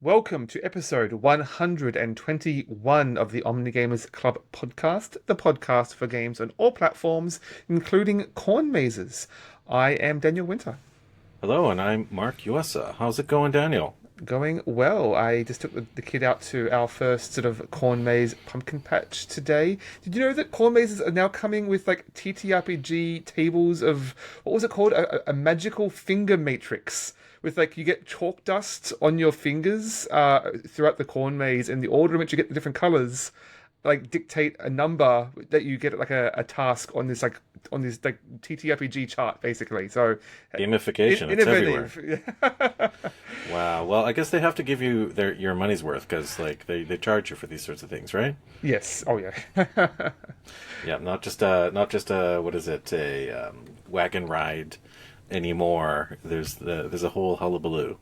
Welcome to episode 121 of the Omnigamers Club podcast, the podcast for games on all platforms, including corn mazes. I am Daniel Winter. Hello, and I'm Mark Uessa. How's it going, Daniel? Going well. I just took the kid out to our first sort of corn maze pumpkin patch today. Did you know that corn mazes are now coming with like TTRPG tables of what was it called? A magical finger matrix with like you get chalk dust on your fingers throughout the corn maze, and the order in which you get the different colors like dictate a number that you get like a task on this like TTRPG chart basically. So Gamification, it's everywhere. innovative. Wow. Well, I guess they have to give you your money's worth because like they charge you for these sorts of things, right? Yes. Oh yeah. Yeah, not just what is it, a wagon ride anymore. There's a whole hullabaloo.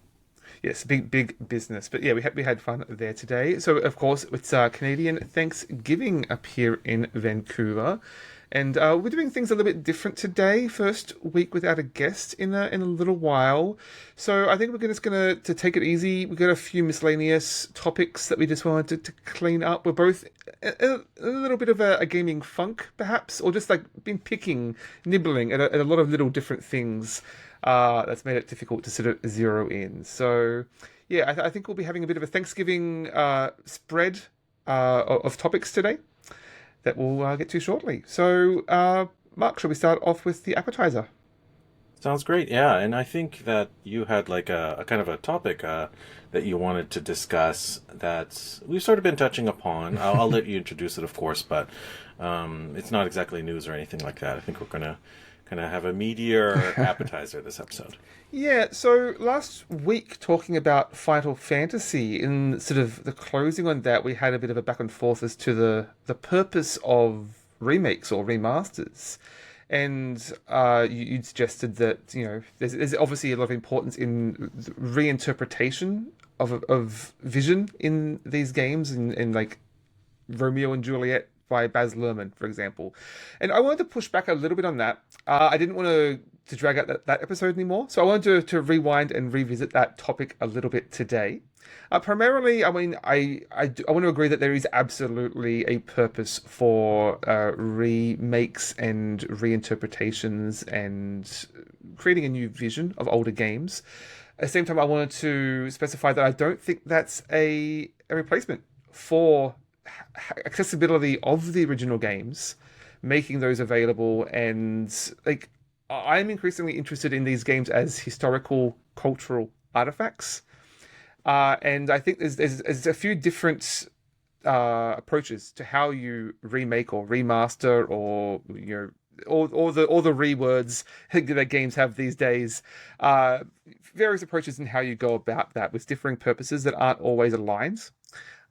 Yes, big business. But yeah, we had fun there today. So of course it's Canadian Thanksgiving up here in Vancouver, and we're doing things a little bit different today. First week without a guest in a little while, so I think we're just gonna to take it easy. We've got a few miscellaneous topics that we just wanted to clean up. We're both a little bit of a gaming funk, perhaps, or just like been nibbling at a lot of little different things that's made it difficult to sort of zero in. So, yeah, I think we'll be having a bit of a Thanksgiving spread of topics today that we'll get to shortly. So, Mark, shall we start off with the appetizer? Sounds great. Yeah, and I think that you had like a kind of a topic that you wanted to discuss that we've sort of been touching upon. I'll let you introduce it, of course, but it's not exactly news or anything like that. I think we're gonna kind of have a meatier appetizer this episode. Yeah, so last week talking about Final Fantasy, in sort of the closing on that, we had a bit of a back and forth as to the purpose of remakes or remasters. And you'd suggested that, there's obviously a lot of importance in reinterpretation of vision in these games, in like Romeo and Juliet by Baz Luhrmann, for example. And I wanted to push back a little bit on that. I didn't want to drag out that episode anymore, so I wanted to rewind and revisit that topic a little bit today. Primarily, I mean, I want to agree that there is absolutely a purpose for remakes and reinterpretations and creating a new vision of older games. At the same time, I wanted to specify that I don't think that's a replacement for accessibility of the original games, making those available, and like I'm increasingly interested in these games as historical cultural artifacts, and I think there's a few different approaches to how you remake or remaster or all the rewords that games have these days. Various approaches in how you go about that with differing purposes that aren't always aligned.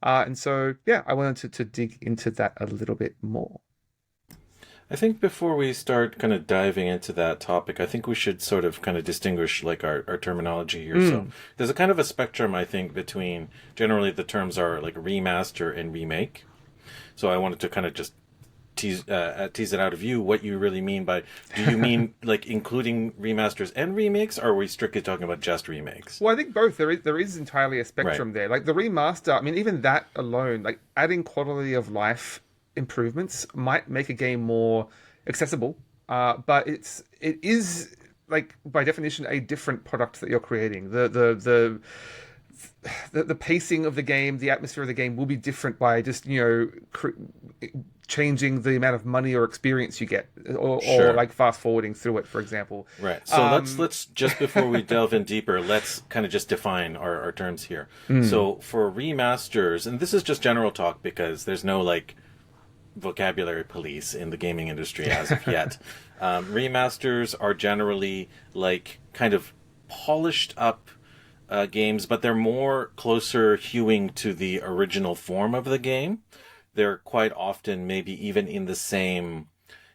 And so, yeah, I wanted to dig into that a little bit more. I think before we start kind of diving into that topic, I think we should sort of kind of distinguish like our terminology here. So there's a kind of a spectrum, I think, between generally the terms are like remaster and remake. So I wanted to kind of just tease it out of you what you really mean by, do you mean like including remasters and remakes, or are we strictly talking about just remakes? Well, I think both. There is entirely a spectrum Right. there. Like the remaster, I mean, even that alone, like adding quality of life improvements might make a game more accessible. But it is like by definition a different product that you're creating. The pacing of the game, the atmosphere of the game will be different by just changing the amount of money or experience you get, or Sure. like fast forwarding through it, for example. Right. So let's just before we delve in deeper, let's kind of just define our terms here. So for remasters, and this is just general talk because there's no like vocabulary police in the gaming industry as of yet. Remasters are generally like kind of polished up games, but they're more closer hewing to the original form of the game. They're quite often maybe even in the same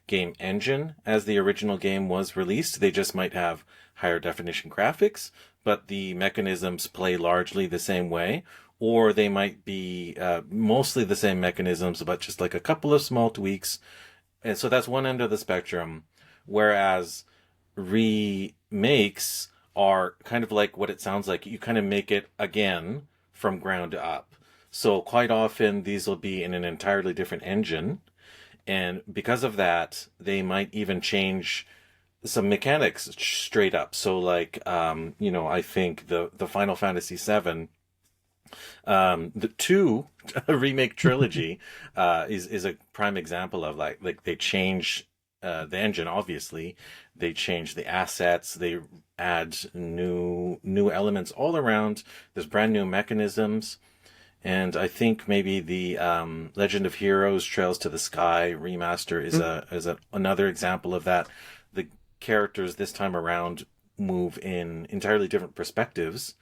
game engine as the original game was released. They just might have higher definition graphics, but the mechanisms play largely the same way. Or they might be mostly the same mechanisms, but just like a couple of small tweaks. And so that's one end of the spectrum. Whereas remakes are kind of like what it sounds like. You kind of make it again from ground up. So quite often these will be in an entirely different engine. And because of that, they might even change some mechanics straight up. So like, I think the Final Fantasy VII, the two remake trilogy, is a prime example of like they change the engine. Obviously, they change the assets. They add new elements all around. There's brand new mechanisms. And I think maybe the Legend of Heroes Trails to the Sky remaster is another example of that. The characters this time around move in entirely different perspectives,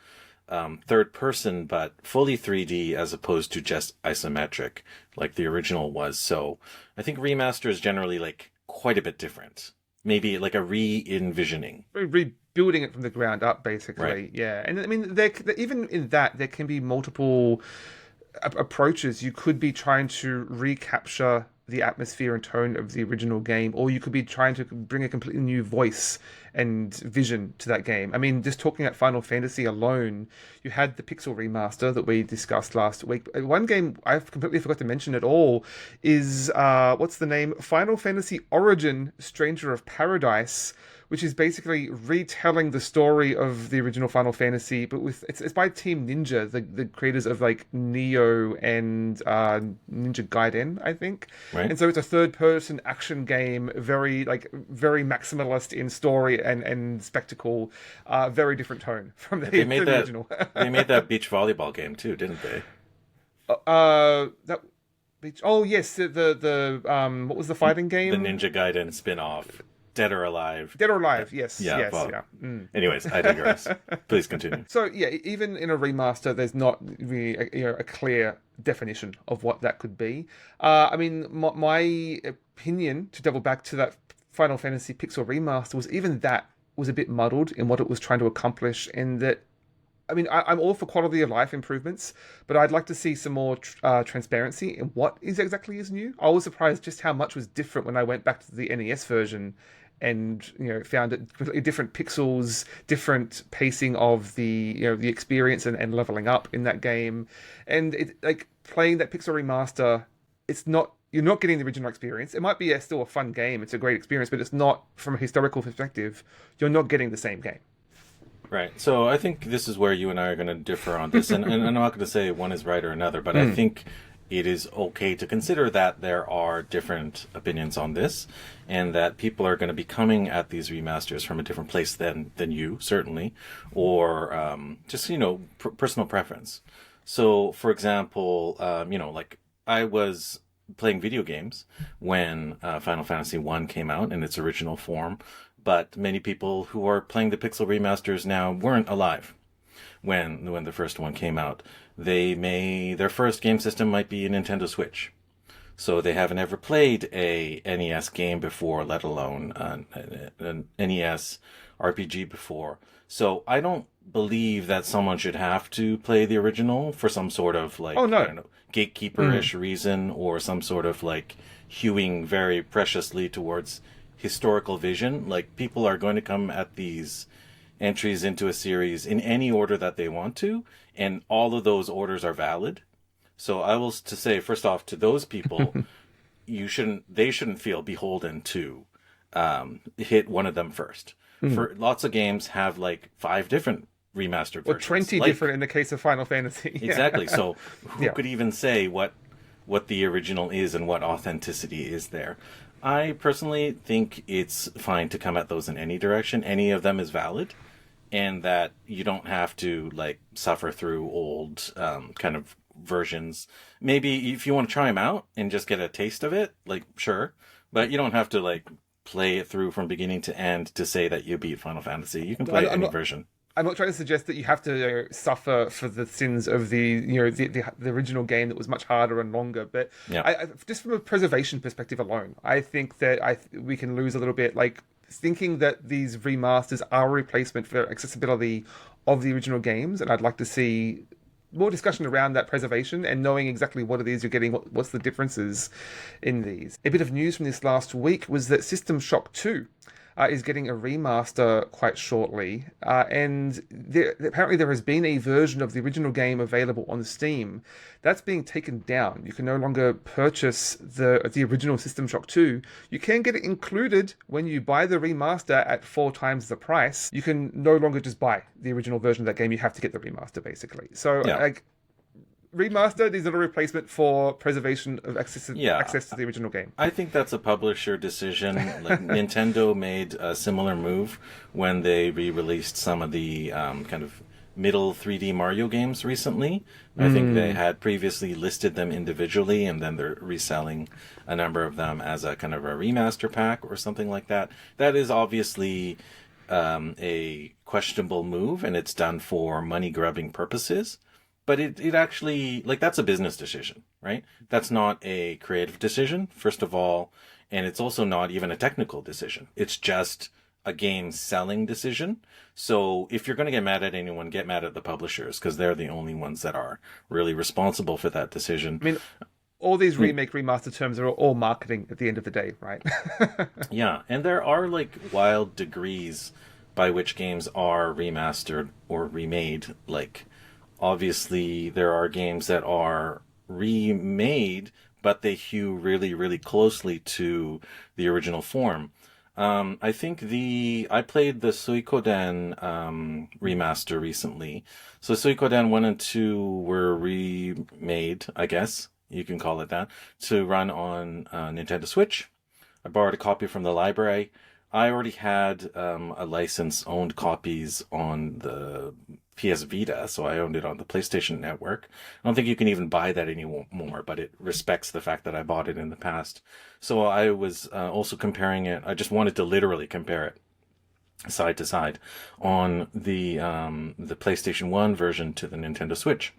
third person, but fully 3D as opposed to just isometric like the original was. So I think remaster is generally like quite a bit different. Maybe like a re-envisioning. Rebuilding it from the ground up, basically. Right. Yeah, and I mean, even in that, there can be multiple approaches. You could be trying to recapture the atmosphere and tone of the original game, or you could be trying to bring a completely new voice and vision to that game. I mean, just talking about Final Fantasy alone, you had the Pixel remaster that we discussed last week. One game I've completely forgot to mention at all is what's the name? Final Fantasy Origin: Stranger of Paradise, which is basically retelling the story of the original Final Fantasy, but it's by Team Ninja, the creators of like Neo and Ninja Gaiden, I think. Right. And so it's a third-person action game, very maximalist in story and spectacle, very different tone from the original. They made that beach volleyball game too, didn't they? That beach. Oh yes, the what was the fighting game? The Ninja Gaiden spin-off. Dead or Alive. Dead or Alive, yes. Yeah, yes, well, yeah. Mm. Anyways, I digress. Please continue. So, yeah, even in a remaster, there's not really a clear definition of what that could be. I mean, my opinion, to double back to that Final Fantasy Pixel remaster, was even that was a bit muddled in what it was trying to accomplish, in that I mean, I'm all for quality of life improvements, but I'd like to see some more transparency in what exactly is new. I was surprised just how much was different when I went back to the NES version and found it completely different pixels, different pacing of the the experience and leveling up in that game. And it, like, playing that Pixel remaster, you're not getting the original experience. It might be still a fun game, it's a great experience, but it's not, from a historical perspective, you're not getting the same game. Right. So I think this is where you and I are going to differ on this. And I'm not going to say one is right or another, but I think it is okay to consider that there are different opinions on this, and that people are going to be coming at these remasters from a different place than you, certainly, or just, personal preference. So, for example, like I was playing video games when Final Fantasy I came out in its original form, but many people who are playing the Pixel remasters now weren't alive when the first one came out. Their first game system might be a Nintendo Switch, so they haven't ever played a NES game before, let alone an NES RPG before. So I don't believe that someone should have to play the original for some sort of I don't know, gatekeeper-ish reason, or some sort of hewing very preciously towards historical vision. Like, people are going to come at these entries into a series in any order that they want to, and all of those orders are valid. So I will to say, first off, to those people, they shouldn't feel beholden to hit one of them first. For lots of games have 5 different remastered versions. Or 20 different in the case of Final Fantasy. Exactly. So who could even say what the original is and what authenticity is there? I personally think it's fine to come at those in any direction. Any of them is valid, and that you don't have to suffer through old kind of versions. Maybe if you want to try them out and just get a taste of it, sure, but you don't have to play it through from beginning to end to say that you beat Final Fantasy. You can play any version. I'm not trying to suggest that you have to suffer for the sins of the original game that was much harder and longer, but I, just from a preservation perspective alone, I think that we can lose a little bit, thinking that these remasters are a replacement for accessibility of the original games, and I'd like to see more discussion around that preservation and knowing exactly what it is you're getting, what's the differences in these. A bit of news from this last week was that System Shock 2 is getting a remaster quite shortly, and apparently there has been a version of the original game available on Steam. That's being taken down. You can no longer purchase the original System Shock 2. You can get it included when you buy the remaster at 4 times the price. You can no longer just buy the original version of that game. You have to get the remaster, basically. So, Yeah. like, remastered is not a replacement for preservation of access Yeah. to the original game. I think that's a publisher decision. Like Nintendo made a similar move when they re-released some of the kind of middle 3D Mario games recently. I think they had previously listed them individually, and then they're reselling a number of them as a kind of a remaster pack or something like that. That is obviously a questionable move, and it's done for money-grubbing purposes. But it actually, like, that's a business decision, right? That's not a creative decision, first of all, and it's also not even a technical decision. It's just a game selling decision. So if you're going to get mad at anyone, get mad at the publishers, because they're the only ones that are really responsible for that decision. I mean, all these remake, remaster terms are all marketing at the end of the day, right? Yeah, and there are, like, wild degrees by which games are remastered or remade, like... Obviously, there are games that are remade, but they hew really, really closely to the original form. I think I played the Suikoden remaster recently. So Suikoden 1 and 2 were remade, I guess you can call it that, to run on Nintendo Switch. I borrowed a copy from the library. I already had a license, owned copies on the PS Vita, so I owned it on the PlayStation Network. I don't think you can even buy that anymore, but it respects the fact that I bought it in the past. So I was also comparing it. I just wanted to literally compare it side to side on the PlayStation 1 version to the Nintendo Switch.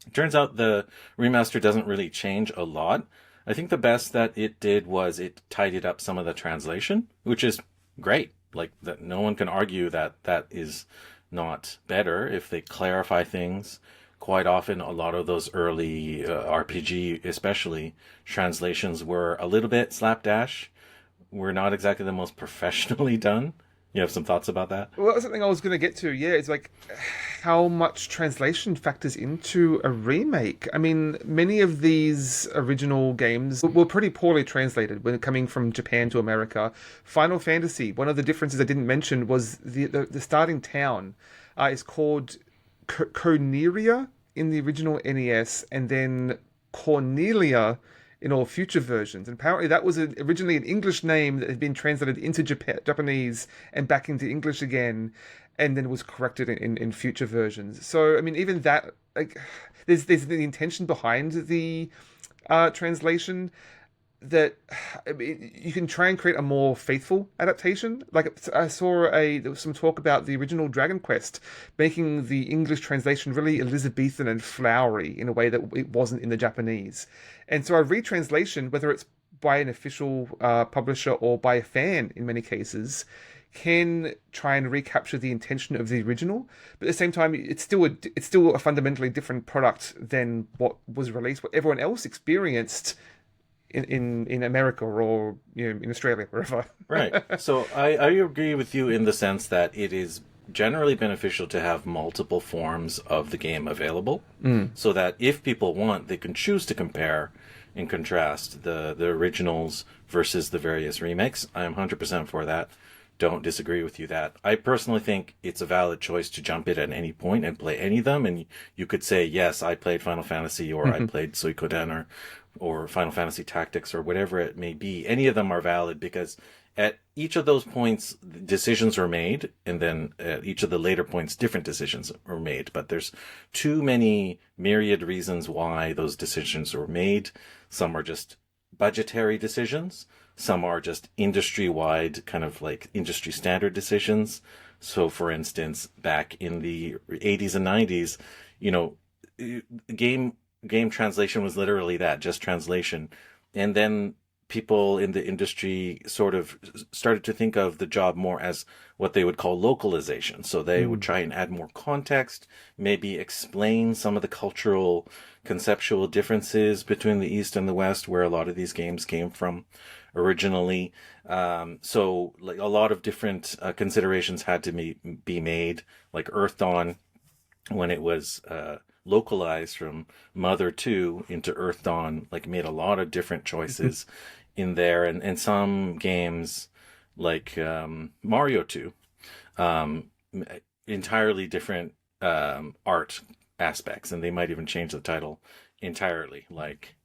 It turns out the remaster doesn't really change a lot. I think the best that it did was it tidied up some of the translation, which is great. Like, that, no one can argue that that is not better if they clarify things. Quite often, a lot of those early RPG, especially, translations were a little bit slapdash. Were not exactly the most professionally done. You have some thoughts about that? Well, that's something I was going to get to. Yeah, it's like how much translation factors into a remake. I mean, many of these original games were pretty poorly translated when coming from Japan to America. Final Fantasy, one of the differences I didn't mention was the starting town is called Cornelia in the original NES, and then Cornelia in all future versions. And apparently that was originally an English name that had been translated into Japanese and back into English again, and then was corrected in future versions. So, I mean, even that, like, there's the intention behind the translation that, I mean, you can try and create a more faithful adaptation. Like, I saw there was some talk about the original Dragon Quest making the English translation really Elizabethan and flowery in a way that it wasn't in the Japanese. And so a retranslation, whether it's by an official publisher or by a fan in many cases, can try and recapture the intention of the original, but at the same time, it's still a fundamentally different product than what was released, what everyone else experienced in America or, you know, in Australia, wherever. Right. So I agree with you in the sense that it is generally beneficial to have multiple forms of the game available, so that if people want, they can choose to compare and contrast the originals versus the various remakes. I am 100% for that. Don't disagree with you that. I personally think it's a valid choice to jump in at any point and play any of them, and you could say, yes, I played Final Fantasy, or I played Suikoden, or Final Fantasy Tactics, or whatever it may be. Any of them are valid because at each of those points, decisions are made, and then at each of the later points, different decisions are made. But there's too many myriad reasons why those decisions were made. Some are just budgetary decisions. Some are just industry-wide, kind of like industry standard decisions. So, for instance, back in the 80s and 90s, you know, game translation was literally that, just translation. And then people in the industry sort of started to think of the job more as what they would call localization. So they would try and add more context, maybe explain some of the cultural, conceptual differences between the East and the West, where a lot of these games came from originally. So like a lot of different considerations had to be made, like Earth Dawn, when it was localized from Mother 2 into Earth Dawn, like made a lot of different choices in there. And some games like Mario 2, entirely different art aspects, and they might even change the title entirely. Like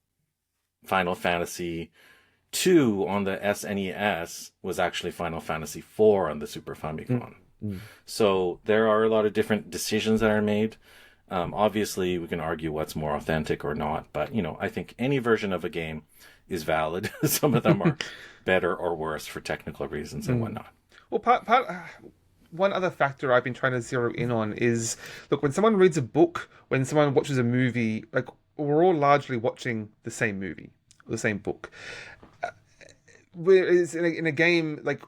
Final Fantasy 2 on the SNES was actually Final Fantasy 4 on the Super Famicom. So there are a lot of different decisions that are made. Obviously, we can argue what's more authentic or not, but I think any version of a game is valid. Some of them are better or worse for technical reasons and whatnot. Well, one other factor I've been trying to zero in on is, look, when someone reads a book, when someone watches a movie, like we're all largely watching the same movie, the same book. Whereas in a game, like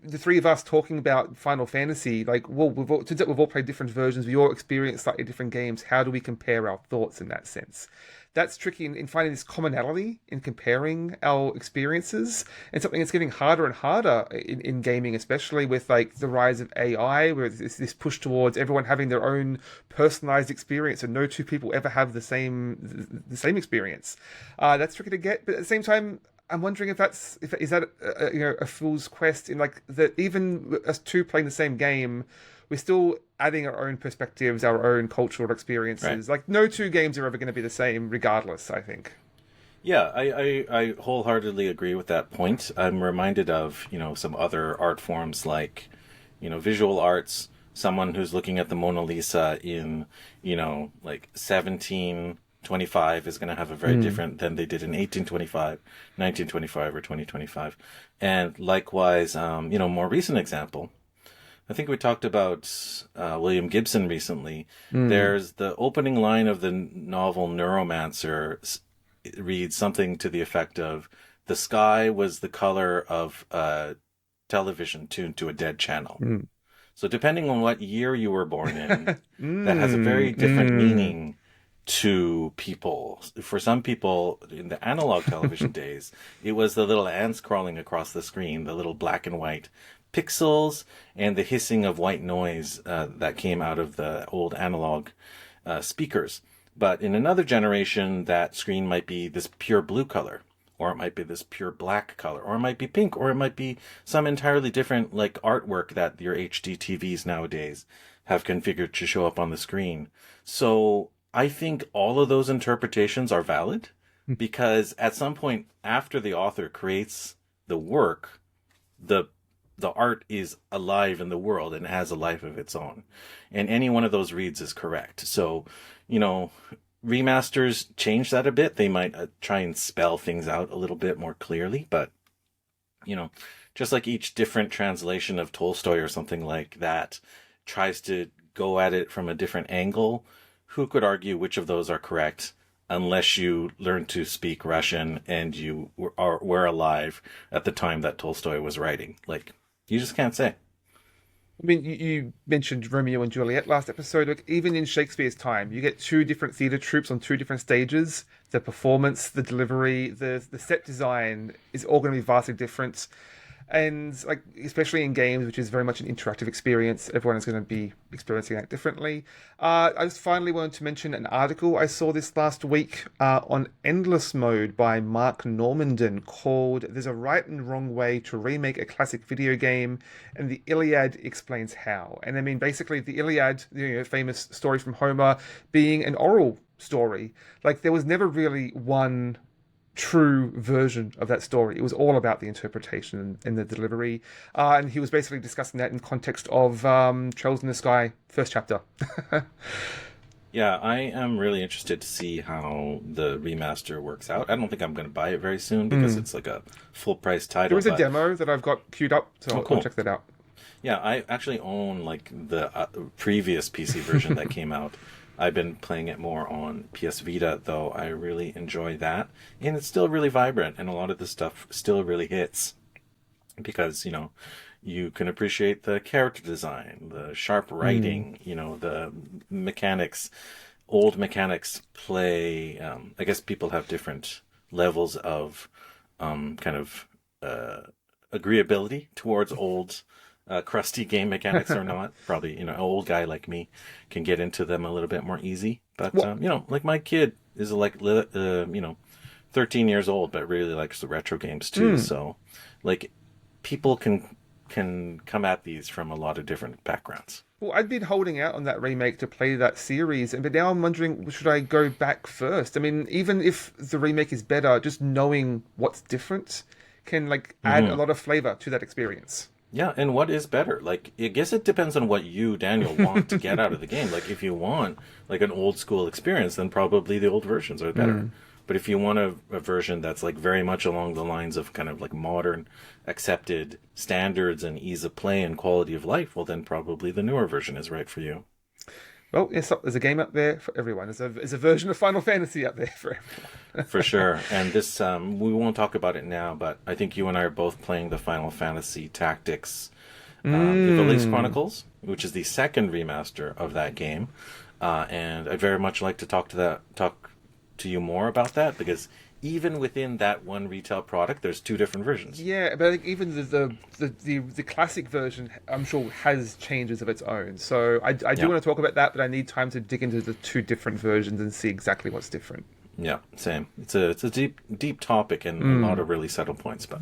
the three of us talking about Final Fantasy, like, well, turns out we've all played different versions, we all experienced slightly different games. How do we compare our thoughts in that sense? That's tricky in finding this commonality in comparing our experiences, and something that's getting harder and harder in gaming, especially with like the rise of AI, where there's this push towards everyone having their own personalized experience, and no two people ever have the same experience. That's tricky to get, but at the same time, I'm wondering if is that a fool's quest in like that even as two playing the same game, we're still adding our own perspectives, our own cultural experiences. Right. Like no two games are ever going to be the same, regardless. I think. Yeah, I wholeheartedly agree with that point. I'm reminded of some other art forms like visual arts. Someone who's looking at the Mona Lisa in like 1725 is going to have a very different than they did in 1825, 1925, or 2025. And likewise, more recent example, I think we talked about William Gibson recently. There's the opening line of the novel Neuromancer. It reads something to the effect of, "The sky was the color of television tuned to a dead channel." So depending on what year you were born in, that has a very different meaning to people. For some people in the analog television days, it was the little ants crawling across the screen, the little black and white pixels, and the hissing of white noise that came out of the old analog speakers. But in another generation, that screen might be this pure blue color, or it might be this pure black color, or it might be pink, or it might be some entirely different like artwork that your HD TVs nowadays have configured to show up on the screen. So I think all of those interpretations are valid, because at some point after the author creates the work, the art is alive in the world and has a life of its own. And any one of those reads is correct. So, remasters change that a bit. They might try and spell things out a little bit more clearly, but, just like each different translation of Tolstoy or something like that tries to go at it from a different angle, who could argue which of those are correct unless you learn to speak Russian and you were alive at the time that Tolstoy was writing? Like, you just can't say. I mean, you mentioned Romeo and Juliet last episode. Like, even in Shakespeare's time, you get two different theatre troupes on two different stages. The performance, the delivery, the set design is all going to be vastly different. And like, especially in games, which is very much an interactive experience, everyone is going to be experiencing that differently. I just finally wanted to mention an article I saw this last week on Endless Mode by Mark Normandin called "There's a Right and Wrong Way to Remake a Classic Video Game, and the Iliad Explains How." And I mean, basically, the Iliad, famous story from Homer, being an oral story. Like, there was never really one true version of that story. It was all about the interpretation and the delivery. And he was basically discussing that in context of Trails in the Sky, first chapter. Yeah, I am really interested to see how the remaster works out. I don't think I'm going to buy it very soon because it's like a full price title. There is a demo that I've got queued up, so cool. I'll check that out. Yeah, I actually own like the previous PC version that came out I've been playing it more on PS Vita, though I really enjoy that. And it's still really vibrant, and a lot of the stuff still really hits. Because, you can appreciate the character design, the sharp writing, the mechanics. Old mechanics play, I guess people have different levels of kind of agreeability towards old crusty game mechanics or not. Probably, an old guy like me can get into them a little bit more easy. But, like my kid is 13 years old, but really likes the retro games too. So, like, people can come at these from a lot of different backgrounds. Well, I'd been holding out on that remake to play that series, but now I'm wondering, should I go back first? I mean, even if the remake is better, just knowing what's different can add a lot of flavor to that experience. Yeah, and what is better? Like, I guess it depends on what you, Daniel, want to get out of the game. Like, if you want an old school experience, then probably the old versions are better. But if you want a version that's very much along the lines of kind of modern accepted standards and ease of play and quality of life, well, then probably the newer version is right for you. Well, yes, there's a game out there for everyone. There's a version of Final Fantasy out there for everyone. For sure. And this, we won't talk about it now, but I think you and I are both playing the Final Fantasy Tactics Iliad Chronicles, which is the second remaster of that game. And I'd very much like to talk to you more about that, because even within that one retail product, there's two different versions. Yeah, but I think even the classic version, I'm sure, has changes of its own. So I do want to talk about that, but I need time to dig into the two different versions and see exactly what's different. Yeah, same. It's a deep topic and a lot of really subtle points, but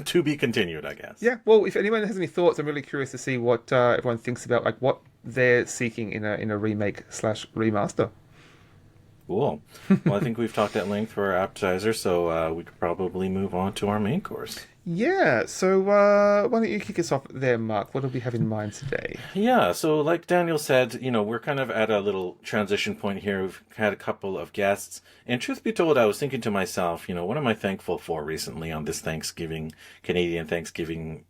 to be continued, I guess. Yeah, well, if anyone has any thoughts, I'm really curious to see what everyone thinks about what they're seeking in a remake/remaster. Cool. Well, I think we've talked at length for our appetizer, so we could probably move on to our main course. Yeah, so why don't you kick us off there, Mark? What do we have in mind today? Yeah, so like Daniel said, we're kind of at a little transition point here. We've had a couple of guests, and truth be told, I was thinking to myself, what am I thankful for recently on this Canadian Thanksgiving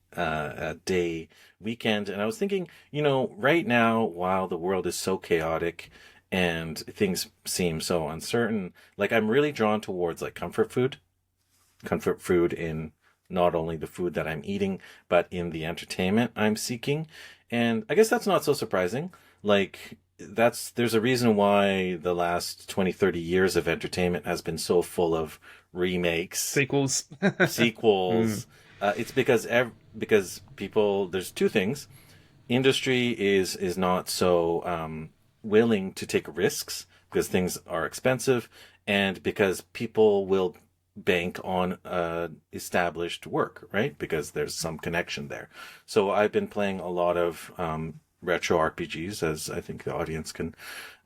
Day weekend? And I was thinking, right now, while the world is so chaotic and things seem so uncertain, I'm really drawn towards comfort food in not only the food that I'm eating, but in the entertainment I'm seeking. And I guess that's not so surprising. There's a reason why the last 20, 30 years of entertainment has been so full of remakes, sequels. It's because people, there's two things. Industry is not so willing to take risks because things are expensive, and because people will bank on established work, right? Because there's some connection there. So I've been playing a lot of retro RPGs, as I think the audience can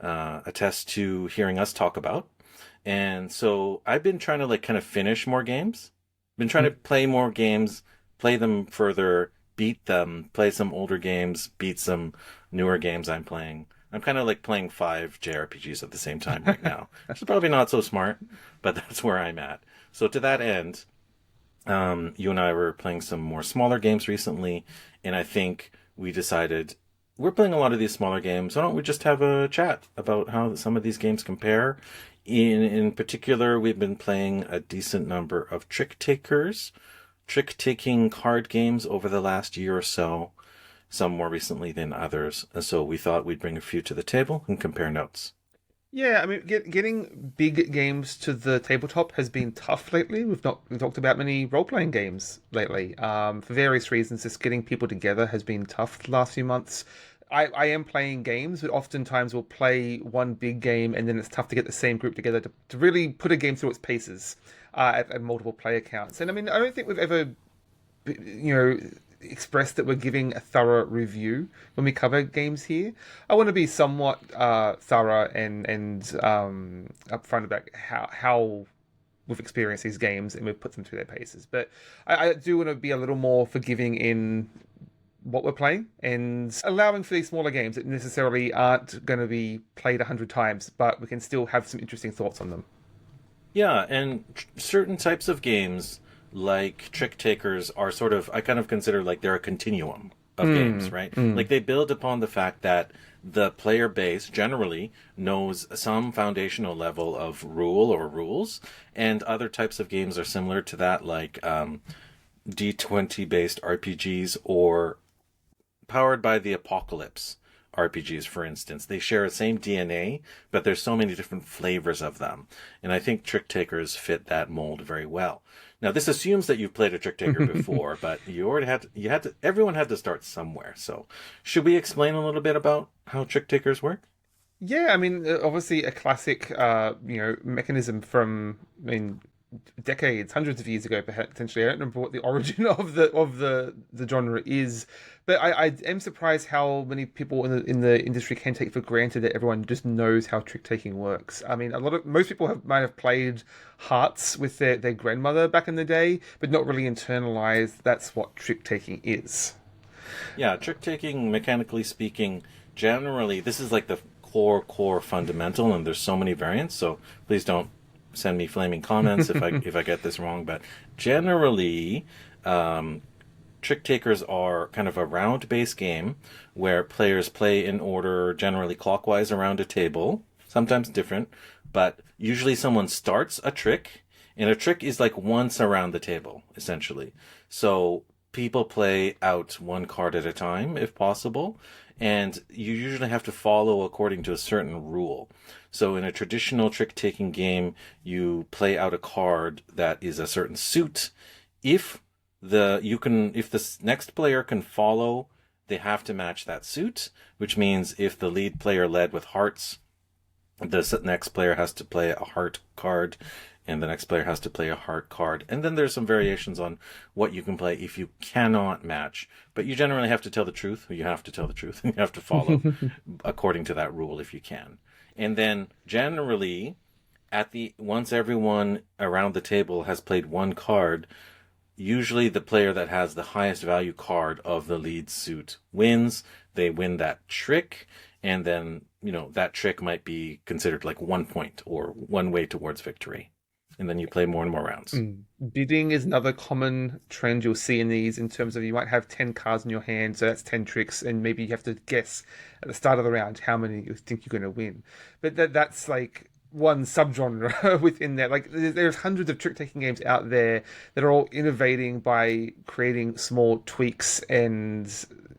attest to hearing us talk about. And so I've been trying to kind of finish more games. Been trying to play more games, play them further, beat them, play some older games, beat some newer games I'm playing. I'm kind of playing 5 JRPGs at the same time right now. Which is probably not so smart, but that's where I'm at. So to that end, you and I were playing some more smaller games recently, and I think we decided we're playing a lot of these smaller games. Why don't we just have a chat about how some of these games compare? In particular, we've been playing a decent number of trick-taking card games over the last year or so. Some more recently than others. And so we thought we'd bring a few to the table and compare notes. Yeah, I mean, getting big games to the tabletop has been tough lately. We've talked about many role-playing games lately. For various reasons, just getting people together has been tough the last few months. I am playing games, but oftentimes we'll play one big game, and then it's tough to get the same group together to really put a game through its paces at multiple player counts. And I mean, I don't think we've ever, express that we're giving a thorough review when we cover games here. I want to be somewhat thorough and upfront about how we've experienced these games and we've put them through their paces. But I do want to be a little more forgiving in what we're playing and allowing for these smaller games that necessarily aren't going to be played 100 times, but we can still have some interesting thoughts on them. Yeah, and certain types of games, like Trick Takers, are sort of, I kind of consider they're a continuum of games, right? They build upon the fact that the player base generally knows some foundational level of rule or rules, and other types of games are similar to that, like D20 based RPGs or powered by the apocalypse RPGs, for instance. They share the same DNA, but there's so many different flavors of them. And I think Trick Takers fit that mold very well. Now, this assumes that you've played a Trick Taker before, but everyone had to start somewhere. So should we explain a little bit about how Trick Takers work? Yeah, I mean, obviously a classic, mechanism from, decades, hundreds of years ago, potentially. I don't remember what the origin of the genre is, but I am surprised how many people in the industry can take for granted that everyone just knows how trick taking works. I mean, most people might have played Hearts with their grandmother back in the day, but not really internalized that's what trick taking is. Yeah, trick taking, mechanically speaking, generally, this is like the core fundamental, and there's so many variants, so please don't send me flaming comments if I get this wrong. But generally, Trick Takers are kind of a round-based game where players play in order, generally clockwise around a table, sometimes different, but usually someone starts a trick, and a trick is like once around the table, essentially. So people play out one card at a time, if possible, and you usually have to follow according to a certain rule. So in a traditional trick-taking game, you play out a card that is a certain suit. If the next player can follow, they have to match that suit, which means if the lead player led with hearts, the next player has to play a heart card, and the next player has to play a heart card. And then there's some variations on what you can play if you cannot match. But you generally have to tell the truth. You have to tell the truth, and you have to follow according to that rule if you can. And then generally, once everyone around the table has played one card, usually the player that has the highest value card of the lead suit wins. They win that trick, and then, that trick might be considered like 1 point or one way towards victory. And then you play more and more rounds. Bidding is another common trend you'll see in these, in terms of you might have 10 cards in your hand, so that's 10 tricks, and maybe you have to guess at the start of the round how many you think you're going to win. But that's like one subgenre within that. Like, there's hundreds of trick-taking games out there that are all innovating by creating small tweaks and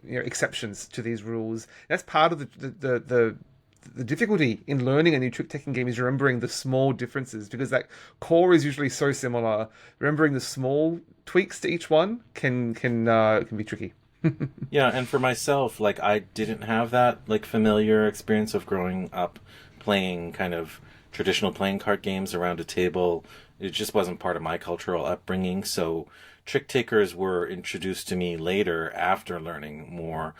exceptions to these rules. That's part of the difficulty in learning a new trick-taking game, is remembering the small differences, because that core is usually so similar. Remembering the small tweaks to each one can be tricky. Yeah, and for myself, like, I didn't have that like familiar experience of growing up playing kind of traditional playing card games around a table. It just wasn't part of my cultural upbringing, so Trick Takers were introduced to me later after learning more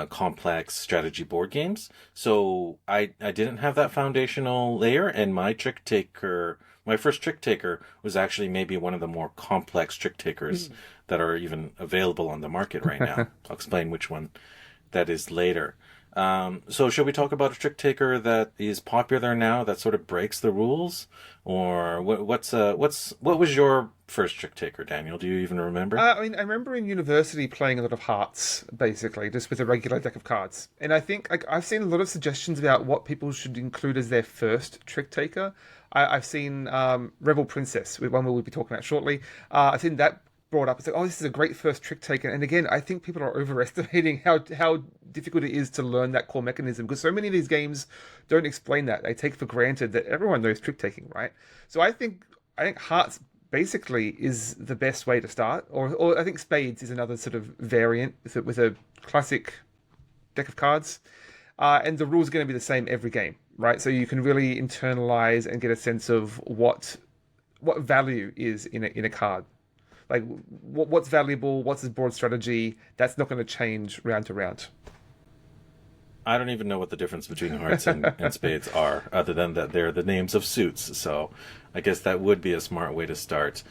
complex strategy board games. So I didn't have that foundational layer, and my first Trick Taker was actually maybe one of the more complex Trick Takers that are even available on the market right now. I'll explain which one that is later. So should we talk about a Trick Taker that is popular now that sort of breaks the rules? What was your first Trick Taker, Daniel? Do you even remember? I remember in university playing a lot of Hearts, basically, just with a regular deck of cards. And I think I've seen a lot of suggestions about what people should include as their first Trick Taker. I've seen Rebel Princess, one we'll be talking about shortly. I've seen that brought up. It's like, oh, this is a great first trick taker. And again, I think people are overestimating how difficult it is to learn that core mechanism, because so many of these games don't explain that. They take for granted that everyone knows trick taking, right? So I think Hearts basically is the best way to start, or I think Spades is another sort of variant with a classic deck of cards, and the rules are going to be the same every game, right? So you can really internalize and get a sense of what value is in a card. Like, what's valuable, what's his board strategy, that's not going to change round to round. I don't even know what the difference between hearts and spades are, other than that they're the names of suits. So I guess that would be a smart way to start.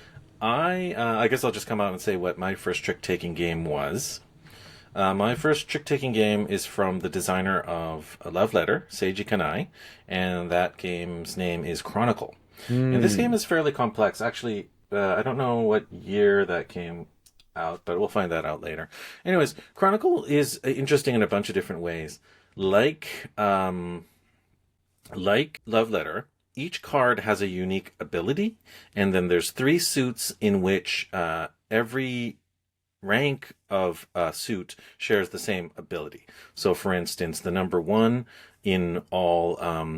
I guess I'll just come out and say what my first trick-taking game was. My first trick-taking game is from the designer of A Love Letter, Seiji Kanai, and that game's name is Chronicle. And this game is fairly complex. Actually, I don't know what year that came out, but we'll find that out later. Anyways, Chronicle is interesting in a bunch of different ways. Like like Love Letter, each card has a unique ability, and then there's three suits in which every rank of a suit shares the same ability. So, for instance, the number one in all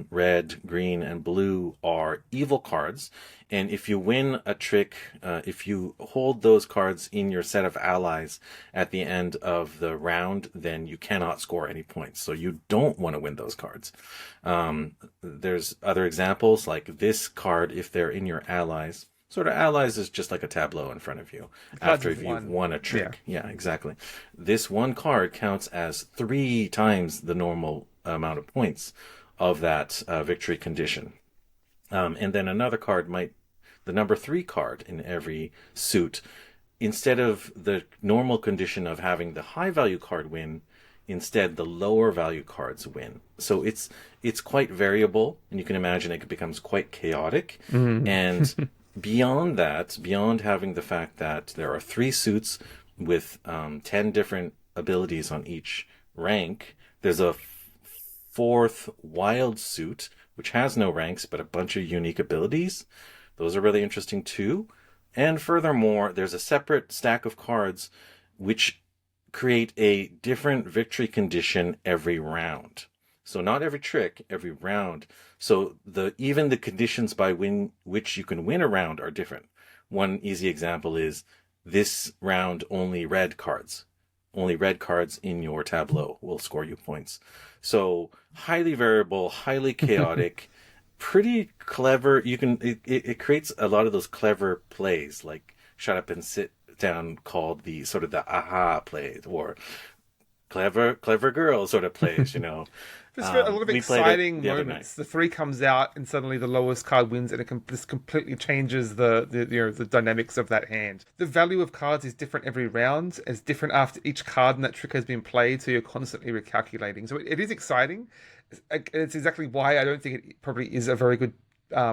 red, green, and blue are evil cards. And if you win a trick, if you hold those cards in your set of allies at the end of the round, then you cannot score any points. So you don't want to win those cards. There's other examples like this card, if they're in your allies. Sort of allies is just like a tableau in front of you after you've won a trick. Yeah, exactly. This one card counts as 3 times the normal amount of points of that victory condition. And then another card the number 3 card in every suit, instead of the normal condition of having the high value card win, instead the lower value cards win. So it's quite variable, and you can imagine it becomes quite chaotic. And beyond that, beyond having the fact that there are 3 suits with 10 different abilities on each rank, there's a fourth wild suit, which has no ranks, but a bunch of unique abilities. Those are really interesting too. And furthermore, there's a separate stack of cards which create a different victory condition every round. So not every trick, every round. So even the conditions by which you can win a round are different. One easy example is this round only red cards. Only red cards in your tableau will score you points. So highly variable, highly chaotic, pretty clever. It creates a lot of those clever plays like Shut Up and Sit Down, called the sort of the aha plays, or clever girl sort of plays, you know. Just a lot of exciting moments. The 3 comes out, and suddenly the lowest card wins, and this completely changes the dynamics of that hand. The value of cards is different every round. It's different after each card in that trick has been played, so you're constantly recalculating. So it is exciting. It's exactly why I don't think it probably is a very good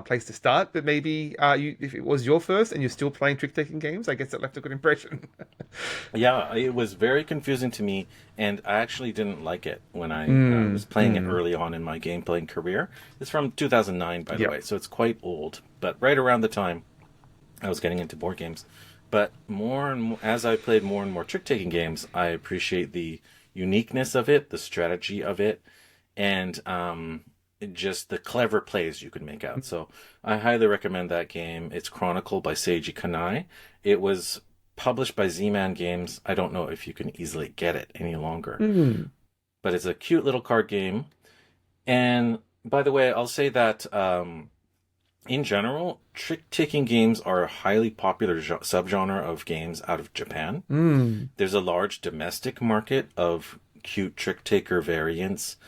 place to start. But maybe if it was your first and you're still playing trick-taking games, I guess it left a good impression. Yeah, it was very confusing to me, and I actually didn't like it when I was playing it early on in my game playing career. It's from 2009, by the way, so it's quite old, but right around the time I was getting into board games. But more and more, as I played more and more trick-taking games, I appreciate the uniqueness of it, the strategy of it, and just the clever plays you can make out. So I highly recommend that game. It's Chronicle by Seiji Kanai. It was published by Z-Man Games. I don't know if you can easily get it any longer. But it's a cute little card game. And by the way, I'll say that in general, trick-taking games are a highly popular subgenre of games out of Japan. There's a large domestic market of cute trick-taker variants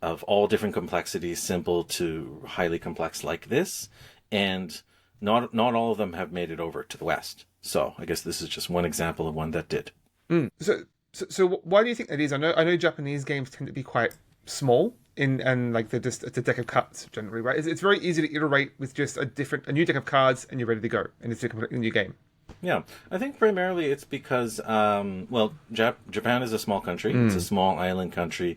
of all different complexities, simple to highly complex like this. And not all of them have made it over to the West. So I guess this is just one example of one that did. So why do you think that is? I know Japanese games tend to be quite small and like it's a deck of cards generally, right? It's very easy to iterate with just a new deck of cards and you're ready to go, and it's a completely new game. Yeah, I think primarily it's because, Japan is a small country. It's a small island country.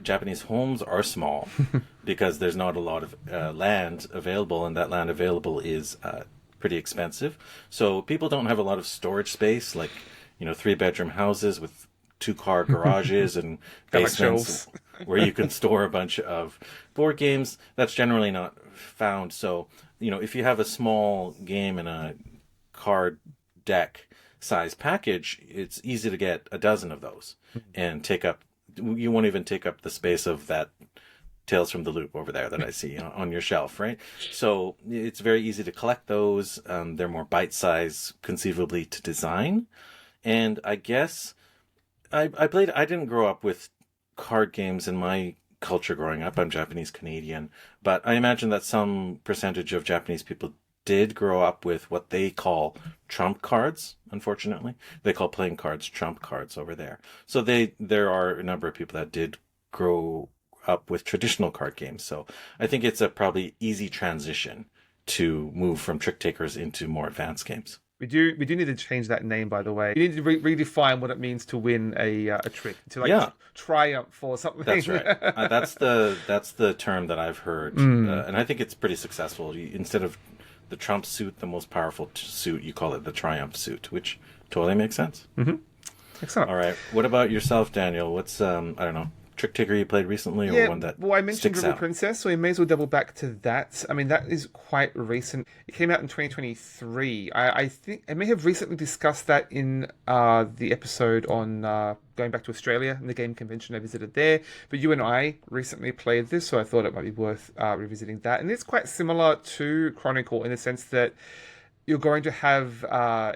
Japanese homes are small because there's not a lot of land available, and that land available is pretty expensive. So people don't have a lot of storage space, like, 3-bedroom houses with 2-car garages and basements where you can store a bunch of board games. That's generally not found. So, if you have a small game in a card deck size package, it's easy to get a dozen of those and you won't even take up the space of that Tales from the Loop over there that I see on your shelf, right? So it's very easy to collect those. They're more bite-size, conceivably, to design. And I guess I didn't grow up with card games in my culture growing up. I'm Japanese Canadian, but I imagine that some percentage of Japanese people did grow up with what they call trump cards. Unfortunately, they call playing cards trump cards over there. So there are a number of people that did grow up with traditional card games. So I think it's a probably easy transition to move from trick takers into more advanced games. We do need to change that name, by the way. We need to redefine what it means to win a trick, to like Yeah, triumph or something. that's right. That's the term that I've heard, and I think it's pretty successful. Instead of the trump suit, the most powerful suit, you call it the triumph suit, which totally makes sense. Excellent. All right. What about yourself, Daniel? What's I don't know, trick taker you played recently, or one that well, I mentioned sticks River out? Princess, so we may as well double back to that. I mean, that is quite recent. It came out in 2023. I think I may have recently discussed that in the episode on going back to Australia and the game convention I visited there. But you and I recently played this, so I thought it might be worth revisiting that. And it's quite similar to Chronicle in the sense that you're going to have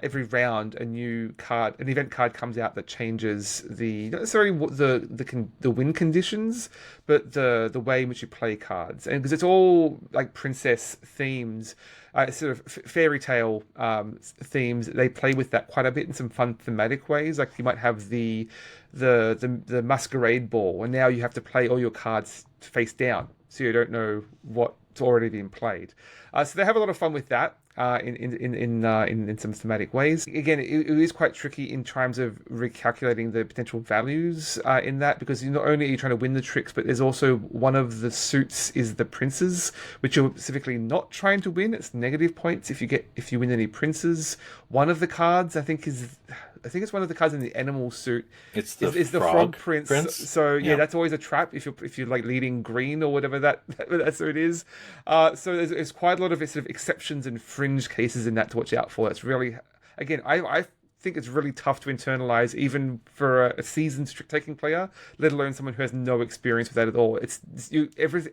every round a new card, an event card comes out that changes the not necessarily what the win conditions, but the way in which you play cards, and because it's all like princess themes, sort of fairy tale themes, they play with that quite a bit in some fun thematic ways. Like you might have the masquerade ball, and now you have to play all your cards face down, so you don't know what's already been played. So they have a lot of fun with that in some thematic ways. Again, it is quite tricky in terms of recalculating the potential values in that, because not only are you trying to win the tricks, but there's also one of the suits is the princes, which you're specifically not trying to win. It's negative points if you win any princes. One of the cards I think it's one of the cards in the animal suit. It's Is the frog prince. So yeah, that's always a trap if you're like leading green or whatever that suit is. So there's quite a lot of sort of exceptions and fringe cases in that to watch out for. It's really, again, I think it's really tough to internalize even for a seasoned trick taking player, let alone someone who has no experience with that at all.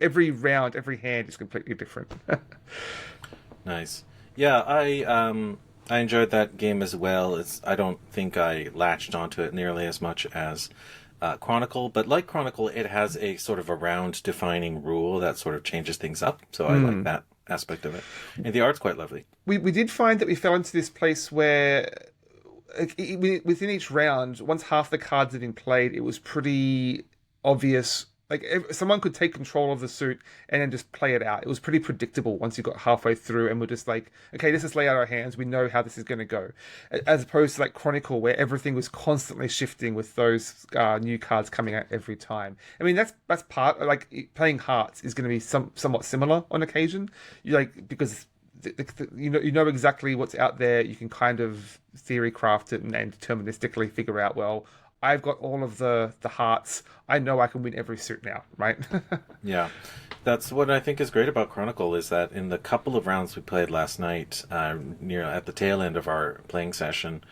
Every round, every hand is completely different. Nice. Yeah, I enjoyed that game as well. I don't think I latched onto it nearly as much as Chronicle, but like Chronicle, it has a sort of a round defining rule that sort of changes things up. So I like that aspect of it, and the art's quite lovely. We did find that we fell into this place where within each round, once half the cards had been played, it was pretty obvious. Like someone could take control of the suit and then just play it out. It was pretty predictable once you got halfway through, and we're just like, okay, let's just lay out our hands. We know how this is going to go, as opposed to like Chronicle, where everything was constantly shifting with those new cards coming out every time. I mean, that's part like playing Hearts is going to be somewhat similar on occasion. Because you know exactly what's out there. You can kind of theory craft it and deterministically figure out, well, I've got all of the hearts. I know I can win every suit now, right? Yeah, that's what I think is great about Chronicle, is that in the couple of rounds we played last night, near at the tail end of our playing session,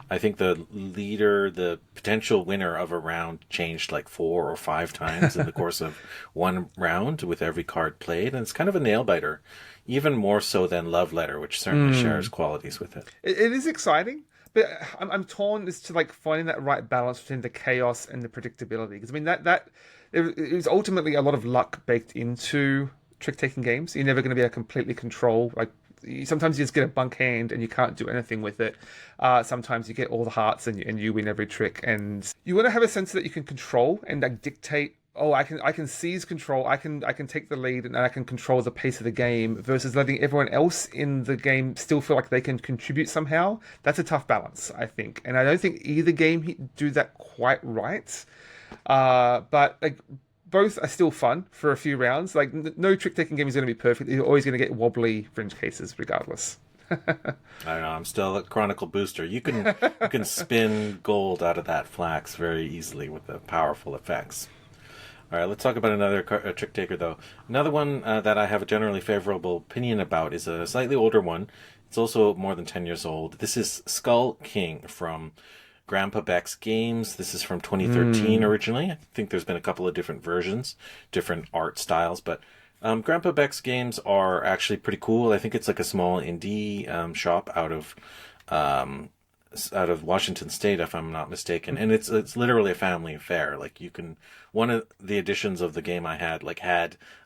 I think the potential winner of a round changed like 4 or 5 times in the course of one round with every card played, and it's kind of a nail biter, even more so than Love Letter, which certainly shares qualities with it. It is exciting. But I'm torn as to like finding that right balance between the chaos and the predictability. Because I mean that it was ultimately a lot of luck baked into trick taking games. You're never going to be able to completely control. Like sometimes you just get a bunk hand and you can't do anything with it. Sometimes you get all the hearts and you win every trick. And you want to have a sense that you can control and like dictate. Oh, I can seize control. I can take the lead and I can control the pace of the game, versus letting everyone else in the game still feel like they can contribute somehow. That's a tough balance, I think, and I don't think either game do that quite right. But like both are still fun for a few rounds. Like no trick taking game is going to be perfect. You're always going to get wobbly fringe cases, regardless. I don't know. I'm still a Chronicle booster. You can spin gold out of that flax very easily with the powerful effects. All right, let's talk about another trick taker, though. Another one that I have a generally favorable opinion about is a slightly older one. It's also more than 10 years old. This is Skull King from Grandpa Beck's Games. This is from 2013 originally. I think there's been a couple of different versions, different art styles, but Grandpa Beck's Games are actually pretty cool. I think it's like a small indie shop out of Washington State, if I'm not mistaken, and it's literally a family affair. Like one of the editions of the game I had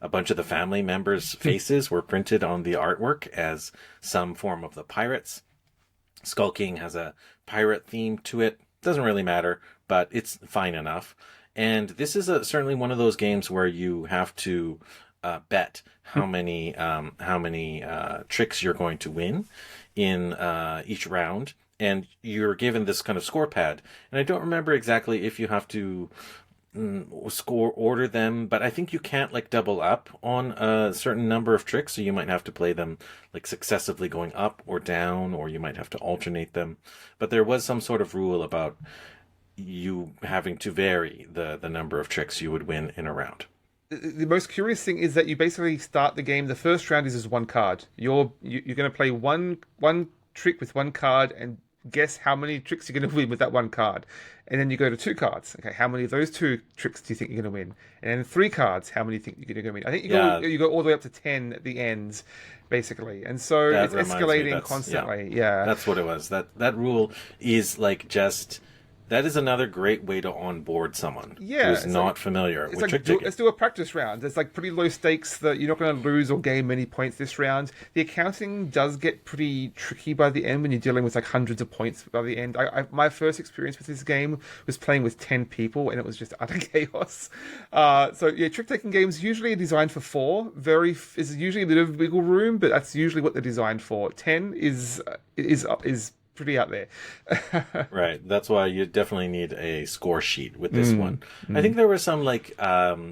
a bunch of the family members' faces were printed on the artwork as some form of the pirates. Skull King has a pirate theme to it. Doesn't really matter, but it's fine enough. And this is certainly one of those games where you have to bet how many tricks you're going to win in each round, and you're given this kind of score pad. And I don't remember exactly if you have to score order them, but I think you can't like double up on a certain number of tricks, so you might have to play them like successively going up or down, or you might have to alternate them. But there was some sort of rule about you having to vary the number of tricks you would win in a round. The most curious thing is that you basically start the game. The first round is just one card. You're going to play one trick with one card and guess how many tricks you're going to win with that one card. And then you go to two cards. Okay, how many of those two tricks do you think you're going to win? And then three cards, how many do you think you're going to win? I think you go all the way up to 10 at the end, basically. And so it's escalating constantly. Yeah. That's what it was. That rule is like just... That is another great way to onboard someone who's not familiar with trick taking. Let's do a practice round. It's like pretty low stakes that you're not going to lose or gain many points this round. The accounting does get pretty tricky by the end when you're dealing with like hundreds of points by the end. My first experience with this game was playing with 10 people, and it was just utter chaos. So yeah, trick taking games usually are designed for 4. Is usually a bit of wiggle room, but that's usually what they're designed for. 10 is pretty out there. Right. That's why you definitely need a score sheet with this one. I think there were some like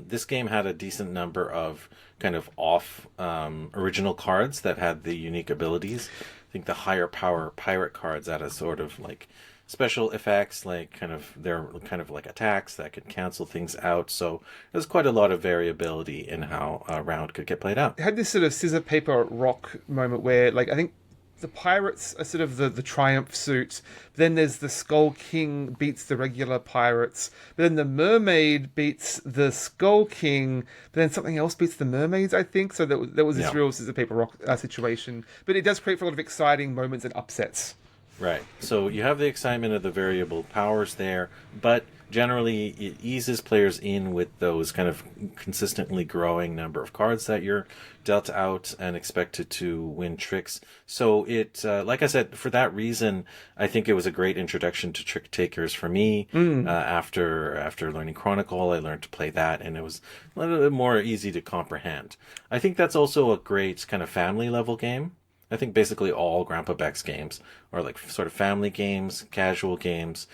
this game had a decent number of kind of off original cards that had the unique abilities. I think the higher power pirate cards had a sort of like special effects, like they're kind of like attacks that could cancel things out. So there's quite a lot of variability in how a round could get played out. It had this sort of scissor paper rock moment where like I think the pirates are sort of the triumph suit. Then there's the Skull King beats the regular pirates. But then the mermaid beats the Skull King. But then something else beats the mermaids, I think. So there was this real scissor paper rock situation. But it does create for a lot of exciting moments and upsets. Right. So you have the excitement of the variable powers there, but generally it eases players in with those kind of consistently growing number of cards that you're dealt out and expected to win tricks. So it, like I said, for that reason, I think it was a great introduction to trick takers for me. After learning Chronicle, I learned to play that, and it was a little bit more easy to comprehend. I think that's also a great kind of family level game. I think basically all Grandpa Beck's games are like sort of family games, casual games.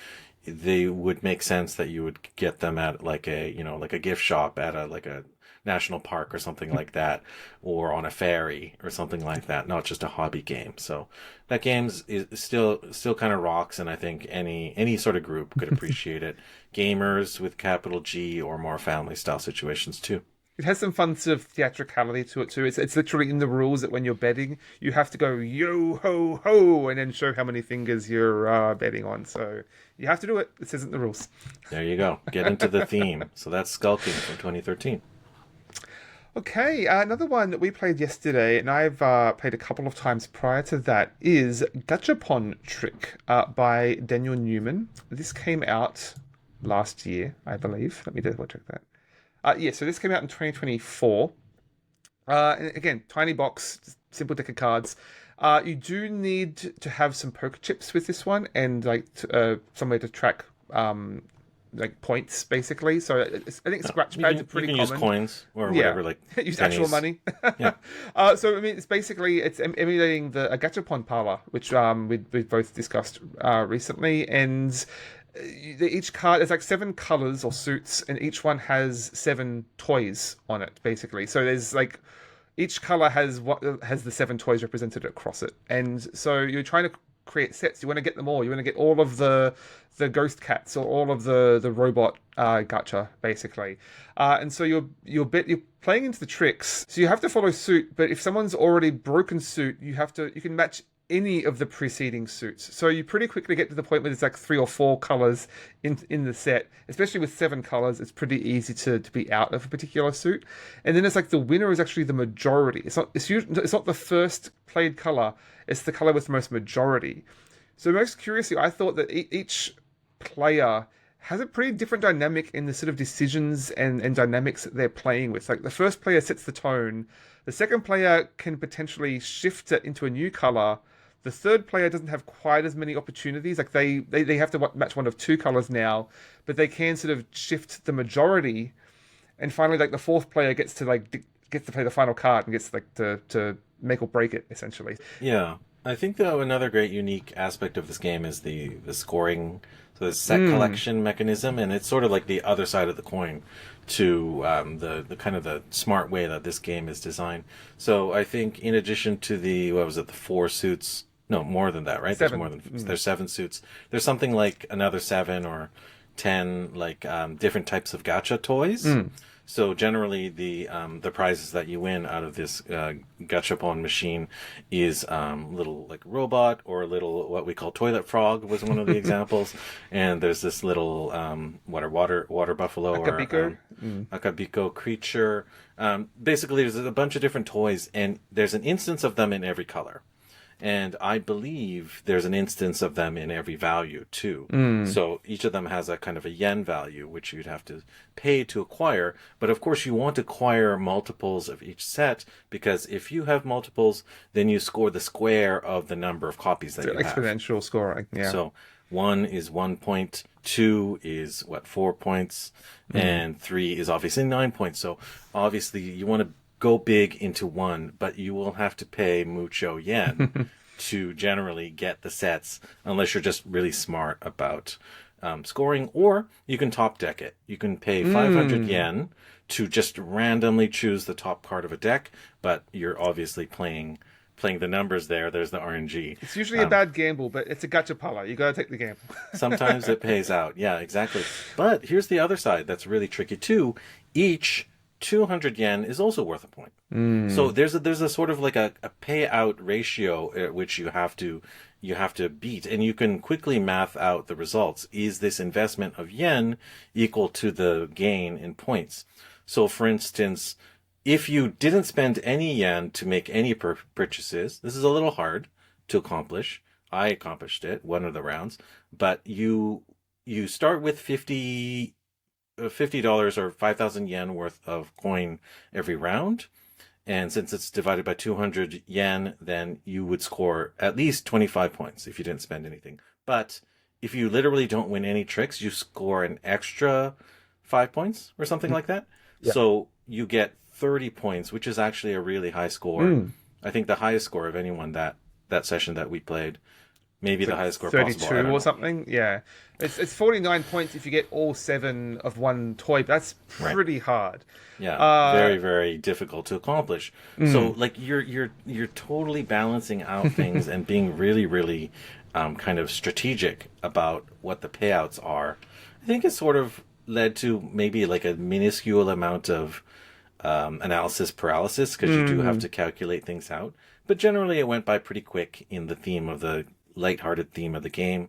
They would make sense that you would get them at like a gift shop at a national park or something like that, or on a ferry or something like that, not just a hobby game. So that game is still kind of rocks, and I think any sort of group could appreciate it. Gamers with capital G, or more family style situations too. It has some fun sort of theatricality to it too. It's literally in the rules that when you're betting, you have to go yo ho ho and then show how many fingers you're betting on. So you have to do it. It says it in the rules. There you go. Get into the theme. So that's Skull King from 2013. Okay, another one that we played yesterday, and I've played a couple of times prior to that, is Gachapon Trick by Daniel Newman. This came out last year, I believe. Let me double check that. So this came out in 2024. And again, tiny box, simple deck of cards. You do need to have some poker chips with this one, and like somewhere to track like points, basically. So I think scratch pads are pretty common. You can use coins or whatever, like use pennies. actual money. Yeah. So I mean, it's emulating the Gachapon parlor, which we both discussed recently, and each card, there's like 7 colors or suits, and each one has 7 toys on it, basically. So there's like each color has the 7 toys represented across it, and so you're trying to create sets. You want to get them all. You want to get all of the ghost cats or all of the robot gacha, basically. And so you're playing into the tricks. So you have to follow suit, but if someone's already broken suit, you can match any of the preceding suits. So you pretty quickly get to the point where there's like 3 or 4 colors in the set. Especially with 7 colors, it's pretty easy to be out of a particular suit. And then it's like the winner is actually the majority. It's not the first played color. It's the color with the most majority. So most curiously, I thought that each player has a pretty different dynamic in the sort of decisions and dynamics that they're playing with. Like the first player sets the tone. The second player can potentially shift it into a new color. The third player doesn't have quite as many opportunities. Like they have to match one of 2 colors now, but they can sort of shift the majority. And finally, like the fourth player gets to like gets to play the final card and gets like to make or break it essentially. Yeah. I think though another great unique aspect of this game is the scoring, so the set collection mechanism, and it's sort of like the other side of the coin to the kind of the smart way that this game is designed. So I think in addition to the what was it, the 4 suits, no, more than that, right? Seven. There's more than there's 7 suits. There's something like another 7 or 10 like different types of gacha toys. So generally, the prizes that you win out of this Gachapon machine is little like robot or a little what we call toilet frog was one of the examples, and there's this little water buffalo Akabiko. or akabiko creature. Basically, there's a bunch of different toys, and there's an instance of them in every color. And I believe there's an instance of them in every value too. So each of them has a kind of a yen value, which you'd have to pay to acquire. But of course, you want to acquire multiples of each set, because if you have multiples, then you score the square of the number of copies that you have. Exponential scoring. Yeah. So 1 is 1 point, 2 is 4 points, and 3 is obviously 9 points. So obviously you want to go big into 1, but you will have to pay mucho yen to generally get the sets, unless you're just really smart about scoring. Or you can top deck it. You can pay 500 yen to just randomly choose the top card of a deck, but you're obviously playing the numbers there. There's the RNG. It's usually a bad gamble, but it's a gachapala. You got to take the gamble. Sometimes it pays out. Yeah, exactly. But here's the other side that's really tricky too. Each 200 yen is also worth a point. So there's a sort of like a payout ratio at which you have to beat, and you can quickly math out the results. Is this investment of yen equal to the gain in points? So for instance, if you didn't spend any yen to make any purchases, this is a little hard to accomplish. I accomplished it one of the rounds, but you start with $50 or 5,000 yen worth of coin every round. And since it's divided by 200 yen, then you would score at least 25 points if you didn't spend anything. But if you literally don't win any tricks, you score an extra 5 points or something like that. Yeah. So you get 30 points, which is actually a really high score. I think the highest score of anyone that session that we played. Maybe the highest score 32 possible. 32 or something. Yeah, it's 49 points if you get all 7 of one toy. But that's pretty hard. Yeah, very very difficult to accomplish. So like you're totally balancing out things and being really really kind of strategic about what the payouts are. I think it sort of led to maybe like a minuscule amount of analysis paralysis, because you do have to calculate things out. But generally, it went by pretty quick in the theme of the lighthearted theme of the game.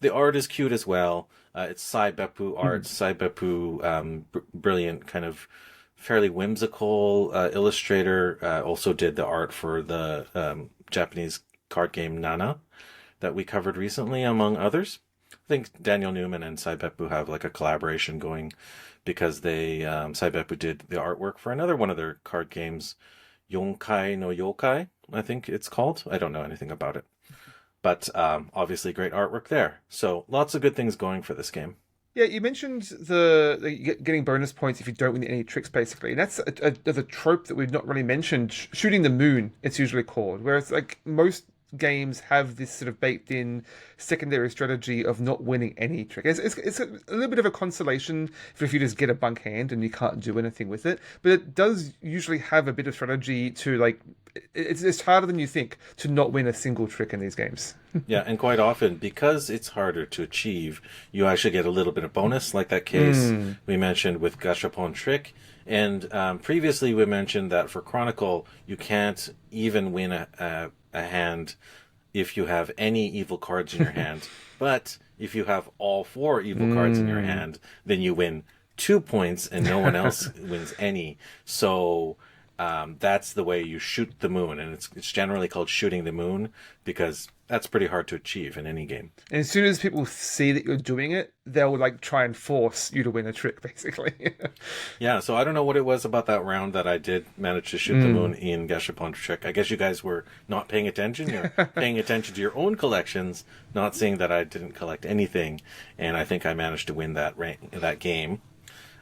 The art is cute as well. It's Saibepu art. Saibepu, brilliant, kind of fairly whimsical illustrator. Also did the art for the Japanese card game Nana that we covered recently, among others. I think Daniel Newman and Saibepu have like a collaboration going, because they Saibepu did the artwork for another one of their card games, Yonkai no Yokai, I think it's called. I don't know anything about it. But obviously great artwork there. So lots of good things going for this game. Yeah, you mentioned the getting bonus points if you don't win any tricks, basically. And that's a trope that we've not really mentioned. Shooting the moon, it's usually called. Whereas like most games have this sort of baked in secondary strategy of not winning any trick. It's a little bit of a consolation if you just get a bunk hand and you can't do anything with it. But it does usually have a bit of strategy to like... It's harder than you think to not win a single trick in these games. Yeah, and quite often, because it's harder to achieve, you actually get a little bit of bonus, like that case we mentioned with Gachapon Trick. And previously we mentioned that for Chronicle, you can't even win a hand if you have any evil cards in your hand. But if you have all 4 evil cards in your hand, then you win 2 points and no one else wins any. So... that's the way you shoot the moon, and it's generally called shooting the moon because that's pretty hard to achieve in any game. And as soon as people see that you're doing it, they'll like try and force you to win a trick, basically. Yeah, so I don't know what it was about that round that I did manage to shoot the moon in Gachapon Trick. I guess you guys were not paying attention. You're paying attention to your own collections, not seeing that I didn't collect anything, and I think I managed to win that game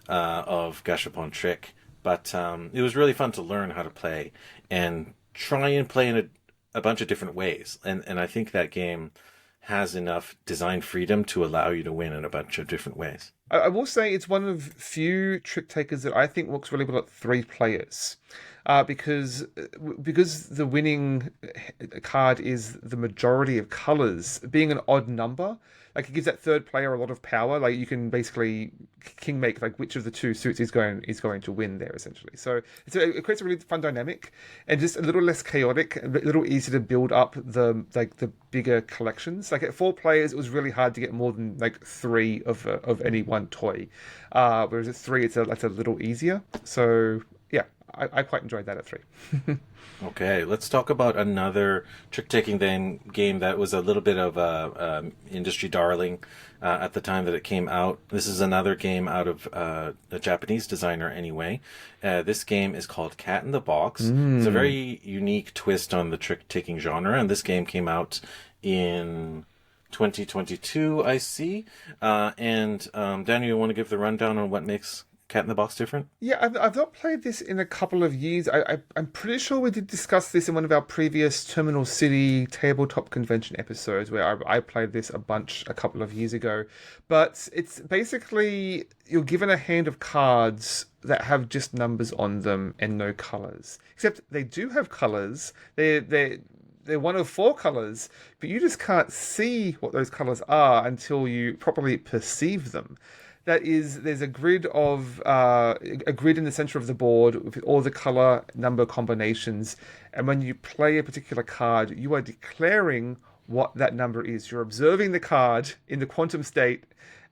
of Gachapon Trick. But it was really fun to learn how to play and try and play in a bunch of different ways. And I think that game has enough design freedom to allow you to win in a bunch of different ways. I will say it's one of few trick takers that I think works really well at three players, because the winning card is the majority of colors. Being an odd number, like it gives that third player a lot of power. Like you can basically king make like which of the two suits is going to win there essentially. So it creates a really fun dynamic and just a little less chaotic, a little easier to build up the bigger collections. Like at four players, it was really hard to get more than like three of any one toy, whereas at three, it's a little easier. So yeah, I quite enjoyed that at three. Okay, let's talk about another trick-taking then game that was a little bit of a industry darling at the time that it came out. This is another game out of a Japanese designer anyway. This game is called Cat in the Box. It's a very unique twist on the trick-taking genre, and this game came out in 2022, I see. Daniel, you want to give the rundown on what makes Cat in the Box different? Yeah, I've not played this in a couple of years. I'm pretty sure we did discuss this in one of our previous Terminal City tabletop convention episodes where I played this a couple of years ago. But it's basically you're given a hand of cards that have just numbers on them and no colors. Except they do have colors. They're one of four colors, but you just can't see what those colors are until you properly perceive them. There's a grid in the center of the board with all the color number combinations, and when you play a particular card, you are declaring what that number is. You're observing the card in the quantum state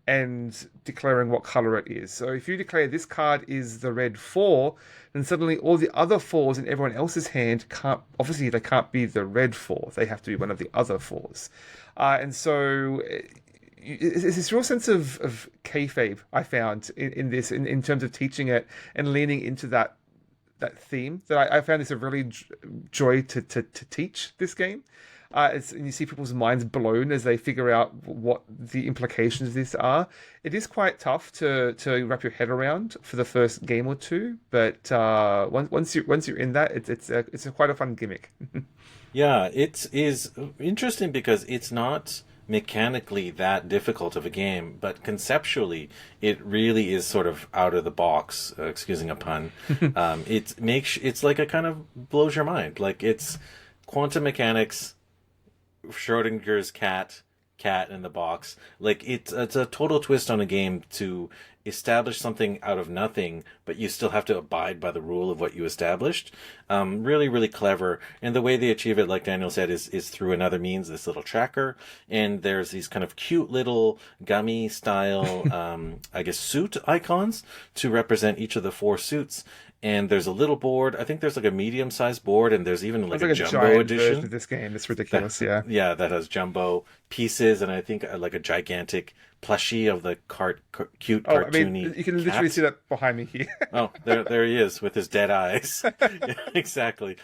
and declaring what color it is. So if you declare this card is the red 4, then suddenly all the other 4s in everyone else's hand they can't be the red 4. They have to be one of the other 4s. And so it's this real sense of kayfabe I found in this, in terms of teaching it and leaning into that theme. That I found this a really joy to teach this game. And you see people's minds blown as they figure out what the implications of this are. It is quite tough to wrap your head around for the first game or two, but once you're in that, it's quite a fun gimmick. Yeah, it is interesting because it's not mechanically that difficult of a game, but conceptually it really is sort of out of the box, excusing a pun. It's like a kind of blows your mind. Like it's quantum mechanics, Schrodinger's cat in the box. Like it's a total twist on a game to establish something out of nothing, but you still have to abide by the rule of what you established. Really, really clever. And the way they achieve it, like Daniel said, is through another means, this little tracker. And there's these kind of cute little gummy style, I guess, suit icons to represent each of the 4 suits. And there's a little board. I think there's like a medium-sized board, and there's even like a jumbo edition of this game. It's ridiculous, yeah, that has jumbo pieces, and I think like a gigantic plushie of the cute cartoony. I mean, you can literally see that behind me here. Oh, there he is with his dead eyes. Yeah, exactly.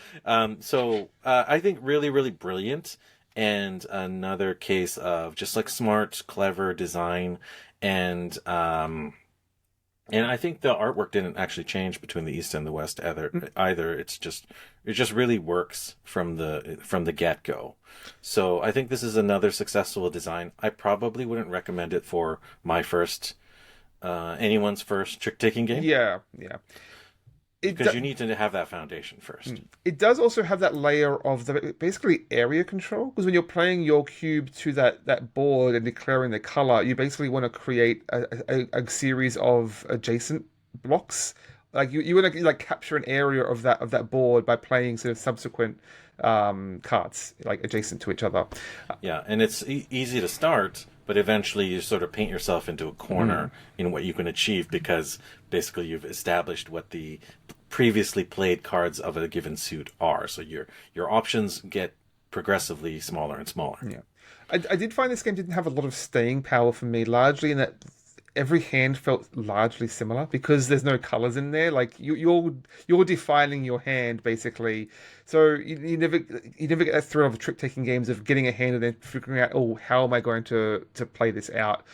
So I think really, really brilliant, and another case of just like smart, clever design, and I think the artwork didn't actually change between the East and the West either. It just really works from the get-go. So I think this is another successful design. I probably wouldn't recommend it for anyone's first trick-taking game. Yeah. Because you need to have that foundation first. It does also have that layer of the basically area control, because when you're playing your cube to that board and declaring the color, you basically want to create a series of adjacent blocks. Like you want to like capture an area of that board by playing sort of subsequent cards like adjacent to each other. Yeah, and it's easy to start, but eventually you sort of paint yourself into a corner in what you can achieve, because basically you've established what the previously played cards of a given suit are. So your options get progressively smaller and smaller. Yeah, I did find this game didn't have a lot of staying power for me, largely in that every hand felt largely similar because there's no colors in there. Like you're defining your hand basically. So you never get that thrill of trick taking games of getting a hand and then figuring out, oh, how am I going to play this out?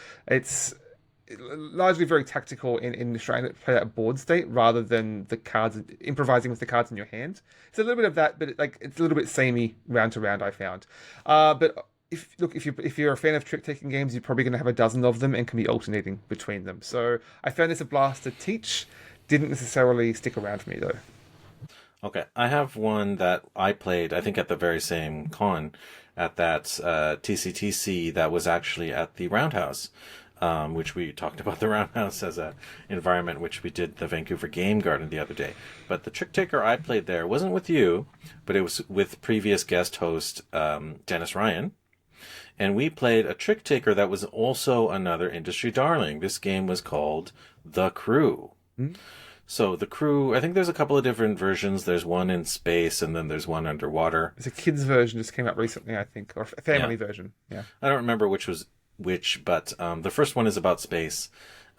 largely very tactical in trying to play that board state rather than the cards improvising with the cards in your hand. It's a little bit of that, but it's a little bit samey round to round. I found, but. If you're a fan of trick taking games, you're probably going to have a dozen of them and can be alternating between them. So I found this a blast to teach. Didn't necessarily stick around for me though. Okay, I have one that I played, I think at the very same con, at that TCTC that was actually at the Roundhouse, which we talked about the Roundhouse as a environment, which we did the Vancouver Game Garden the other day. But the trick taker I played there wasn't with you, but it was with previous guest host Dennis Ryan. And we played a trick taker that was also another industry darling. This game was called The Crew. Mm-hmm. So The Crew, I think there's a couple of different versions. There's one in space and then there's one underwater. There's a kids version just came out recently, I think, or a family version. Yeah. I don't remember which was which, but the first one is about space.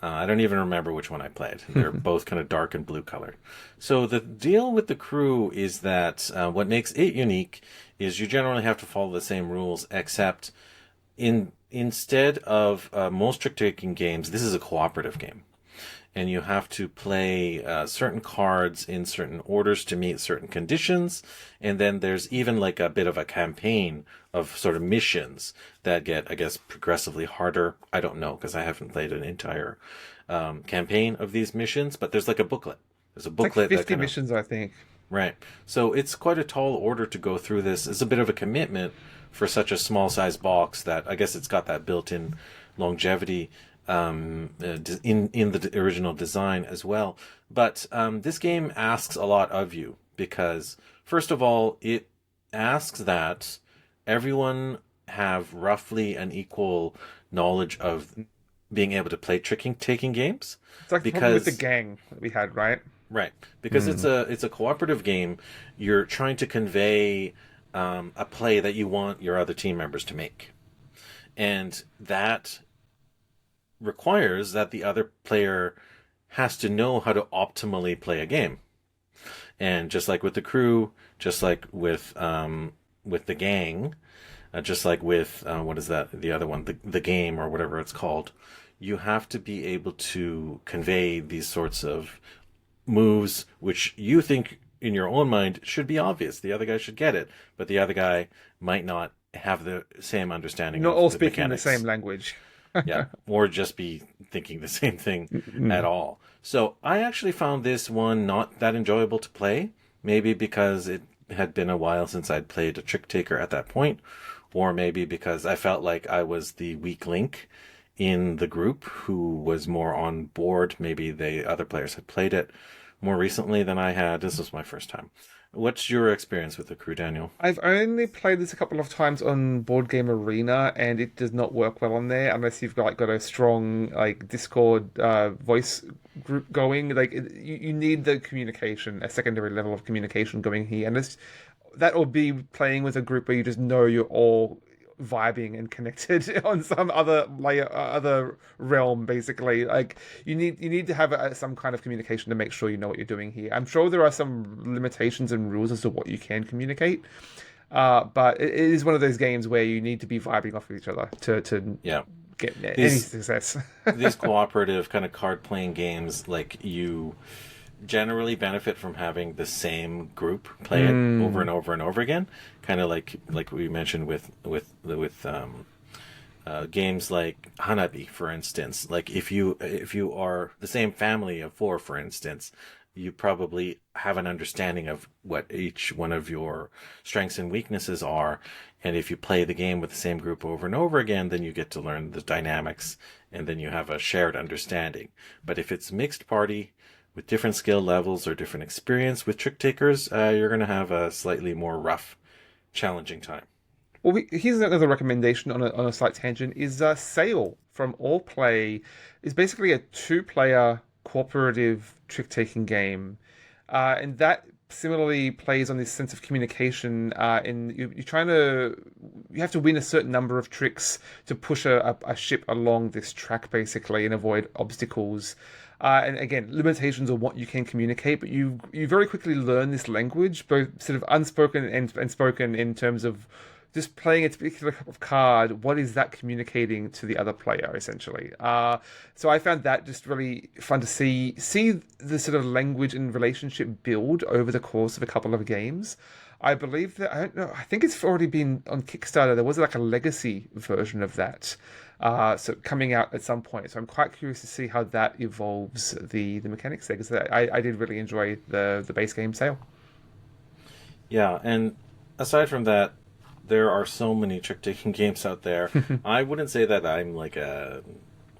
I don't even remember which one I played. They're both kind of dark and blue colored. So the deal with The Crew is that what makes it unique is you generally have to follow the same rules, except instead of most trick-taking games, this is a cooperative game. And you have to play certain cards in certain orders to meet certain conditions. And then there's even like a bit of a campaign of sort of missions that get, I guess, progressively harder. I don't know, because I haven't played an entire campaign of these missions, but there's like a booklet. There's a booklet. Like 50 missions, I think. Right. So it's quite a tall order to go through this. It's a bit of a commitment for such a small size box that I guess it's got that built-in longevity in the original design as well. But this game asks a lot of you because, first of all, it asks that everyone have roughly an equal knowledge of being able to play taking games. It's like the problem with the gang that we had, right? Right, because it's a cooperative game. You're trying to convey a play that you want your other team members to make, and that requires that the other player has to know how to optimally play a game. And just like with The Crew, just like with the gang, just like with what is that? The other one, the game or whatever it's called. You have to be able to convey these sorts of moves which you think in your own mind should be obvious. The other guy should get it, but the other guy might not have the same understanding. Not of all the speaking mechanics. the same language. Yeah, or just be thinking the same thing at all. So I actually found this one not that enjoyable to play, maybe because it had been a while since I'd played a trick taker at that point, or maybe because I felt like I was the weak link in the group who was more on board. Maybe the other players had played it more recently than I had. This was my first time. What's your experience with The Crew, Daniel? I've only played this a couple of times on Board Game Arena, and it does not work well on there unless you've got a strong Discord voice group going. You need the communication, a secondary level of communication going here, and that will be playing with a group where you just know you're all vibing and connected on some other layer, other realm. Basically, you need to have some kind of communication to make sure you know what you're doing here. I'm sure there are some limitations and rules as to what you can communicate, but it is one of those games where you need to be vibing off of each other to get any success. These cooperative kind of card playing games, you generally benefit from having the same group play it over and over and over again, kind of like we mentioned with games like Hanabi, for instance. If you are the same family of four, for instance, you probably have an understanding of what each one of your strengths and weaknesses are, and if you play the game with the same group over and over again, then you get to learn the dynamics, and then you have a shared understanding. But if it's mixed party with different skill levels or different experience with trick takers, you're going to have a slightly more rough, challenging time. Well, here's another recommendation on a slight tangent. Is Sail from All Play is basically a 2-player cooperative trick-taking game, and that similarly plays on this sense of communication. You have to win a certain number of tricks to push a ship along this track, basically, and avoid obstacles. And again, limitations on what you can communicate, but you very quickly learn this language, both sort of unspoken and spoken, in terms of just playing a particular type of card, what is that communicating to the other player, essentially? So I found that just really fun to see the sort of language and relationship build over the course of a couple of games. I believe that I don't know. I think it's already been on Kickstarter. There was like a legacy version of that, so coming out at some point. So I'm quite curious to see how that evolves the mechanics there because I did really enjoy the base game sale. Yeah, and aside from that, there are so many trick-taking games out there. I wouldn't say that I'm like a.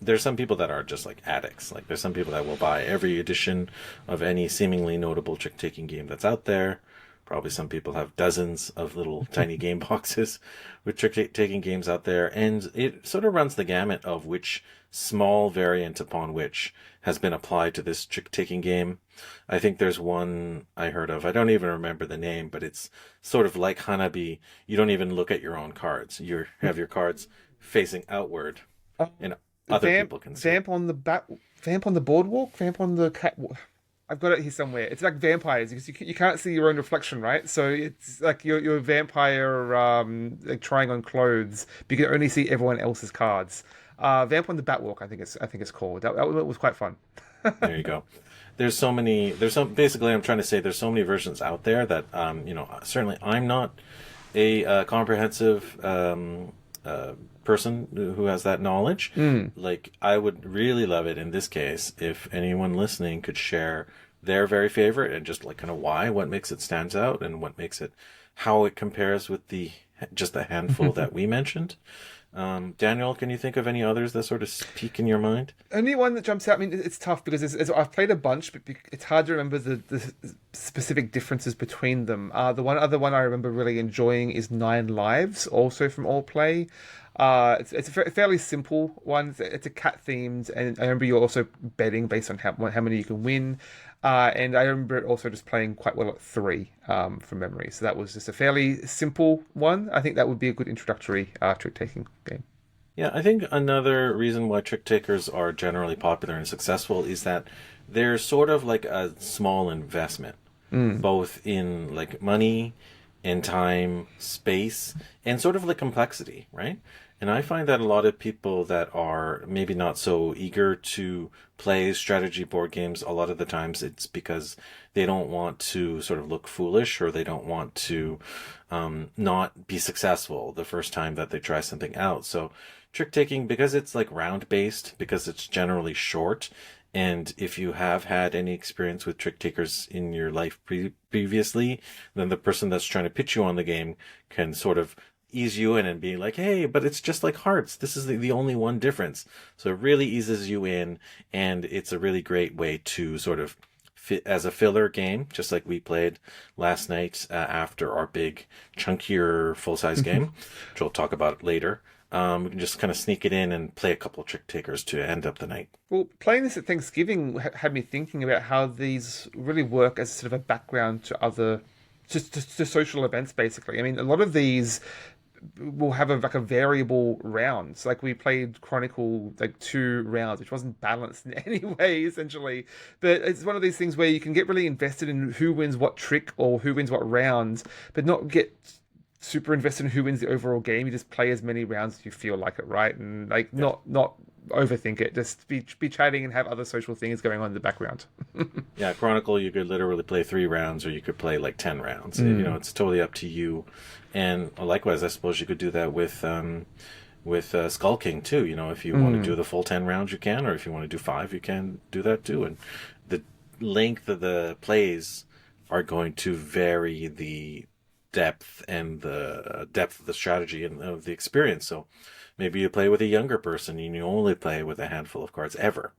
There's some people that are just like addicts. Like there's some people that will buy every edition of any seemingly notable trick-taking game that's out there. Probably some people have dozens of little tiny game boxes with trick-taking games out there, and it sort of runs the gamut of which small variant upon which has been applied to this trick-taking game. I think there's one I heard of. I don't even remember the name, but it's sort of like Hanabi. You don't even look at your own cards. You have your cards facing outward, and other people can see. Vamp on the boardwalk, vamp on the cat. I've got it here somewhere. It's like vampires because you can't see your own reflection, right? So it's like you're a vampire like trying on clothes, but you can only see everyone else's cards. Vamp on the Batwalk, I think it's called. That was quite fun. There you go. There's so many. There's some. Basically, I'm trying to say there's so many versions out there that certainly I'm not a comprehensive person who has that knowledge. Like I would really love it in this case if anyone listening could share their very favorite and just like kind of why, what makes it stands out, and what makes it, how it compares with the just the handful that we mentioned. Daniel, can you think of any others that sort of speak in your mind? Only one that jumps out. I mean, it's tough because I've played a bunch, but it's hard to remember the specific differences between them. The one other one I remember really enjoying is Nine Lives, also from All Play. It's a fairly simple one. It's a cat themed, and I remember you're also betting based on how many you can win. And I remember it also just playing quite well at 3 from memory. So that was just a fairly simple one. I think that would be a good introductory trick-taking game. Yeah, I think another reason why trick takers are generally popular and successful is that they're sort of like a small investment, both in like money and time, space, and sort of like complexity, right? And I find that a lot of people that are maybe not so eager to play strategy board games, a lot of the times it's because they don't want to sort of look foolish, or they don't want to not be successful the first time that they try something out. So trick taking, because it's like round based, because it's generally short, and if you have had any experience with trick takers in your life previously, then the person that's trying to pitch you on the game can sort of ease you in and be like, hey, but it's just like hearts. This is the only one difference. So it really eases you in, and it's a really great way to sort of fit as a filler game, just like we played last night after our big, chunkier, full-size game, which we'll talk about later. We can just kind of sneak it in and play a couple of trick takers to end up the night. Well, playing this at Thanksgiving had me thinking about how these really work as sort of a background to other, just to social events, basically. I mean, a lot of these will have like a variable rounds. Like we played Chronicle like 2 rounds, which wasn't balanced in any way, essentially. But it's one of these things where you can get really invested in who wins what trick or who wins what rounds, but not get super invested in who wins the overall game. You just play as many rounds as you feel like it, right? And like not overthink it. Just be chatting and have other social things going on in the background. Yeah, Chronicle, you could literally play 3 rounds, or you could play like 10 rounds. You know, it's totally up to you. And likewise, I suppose you could do that with Skull King too. You know, if you want to do the full 10 rounds, you can, or if you want to do 5, you can do that too. And the length of the plays are going to vary the depth and the depth of the strategy and of the experience. So maybe you play with a younger person and you only play with a handful of cards ever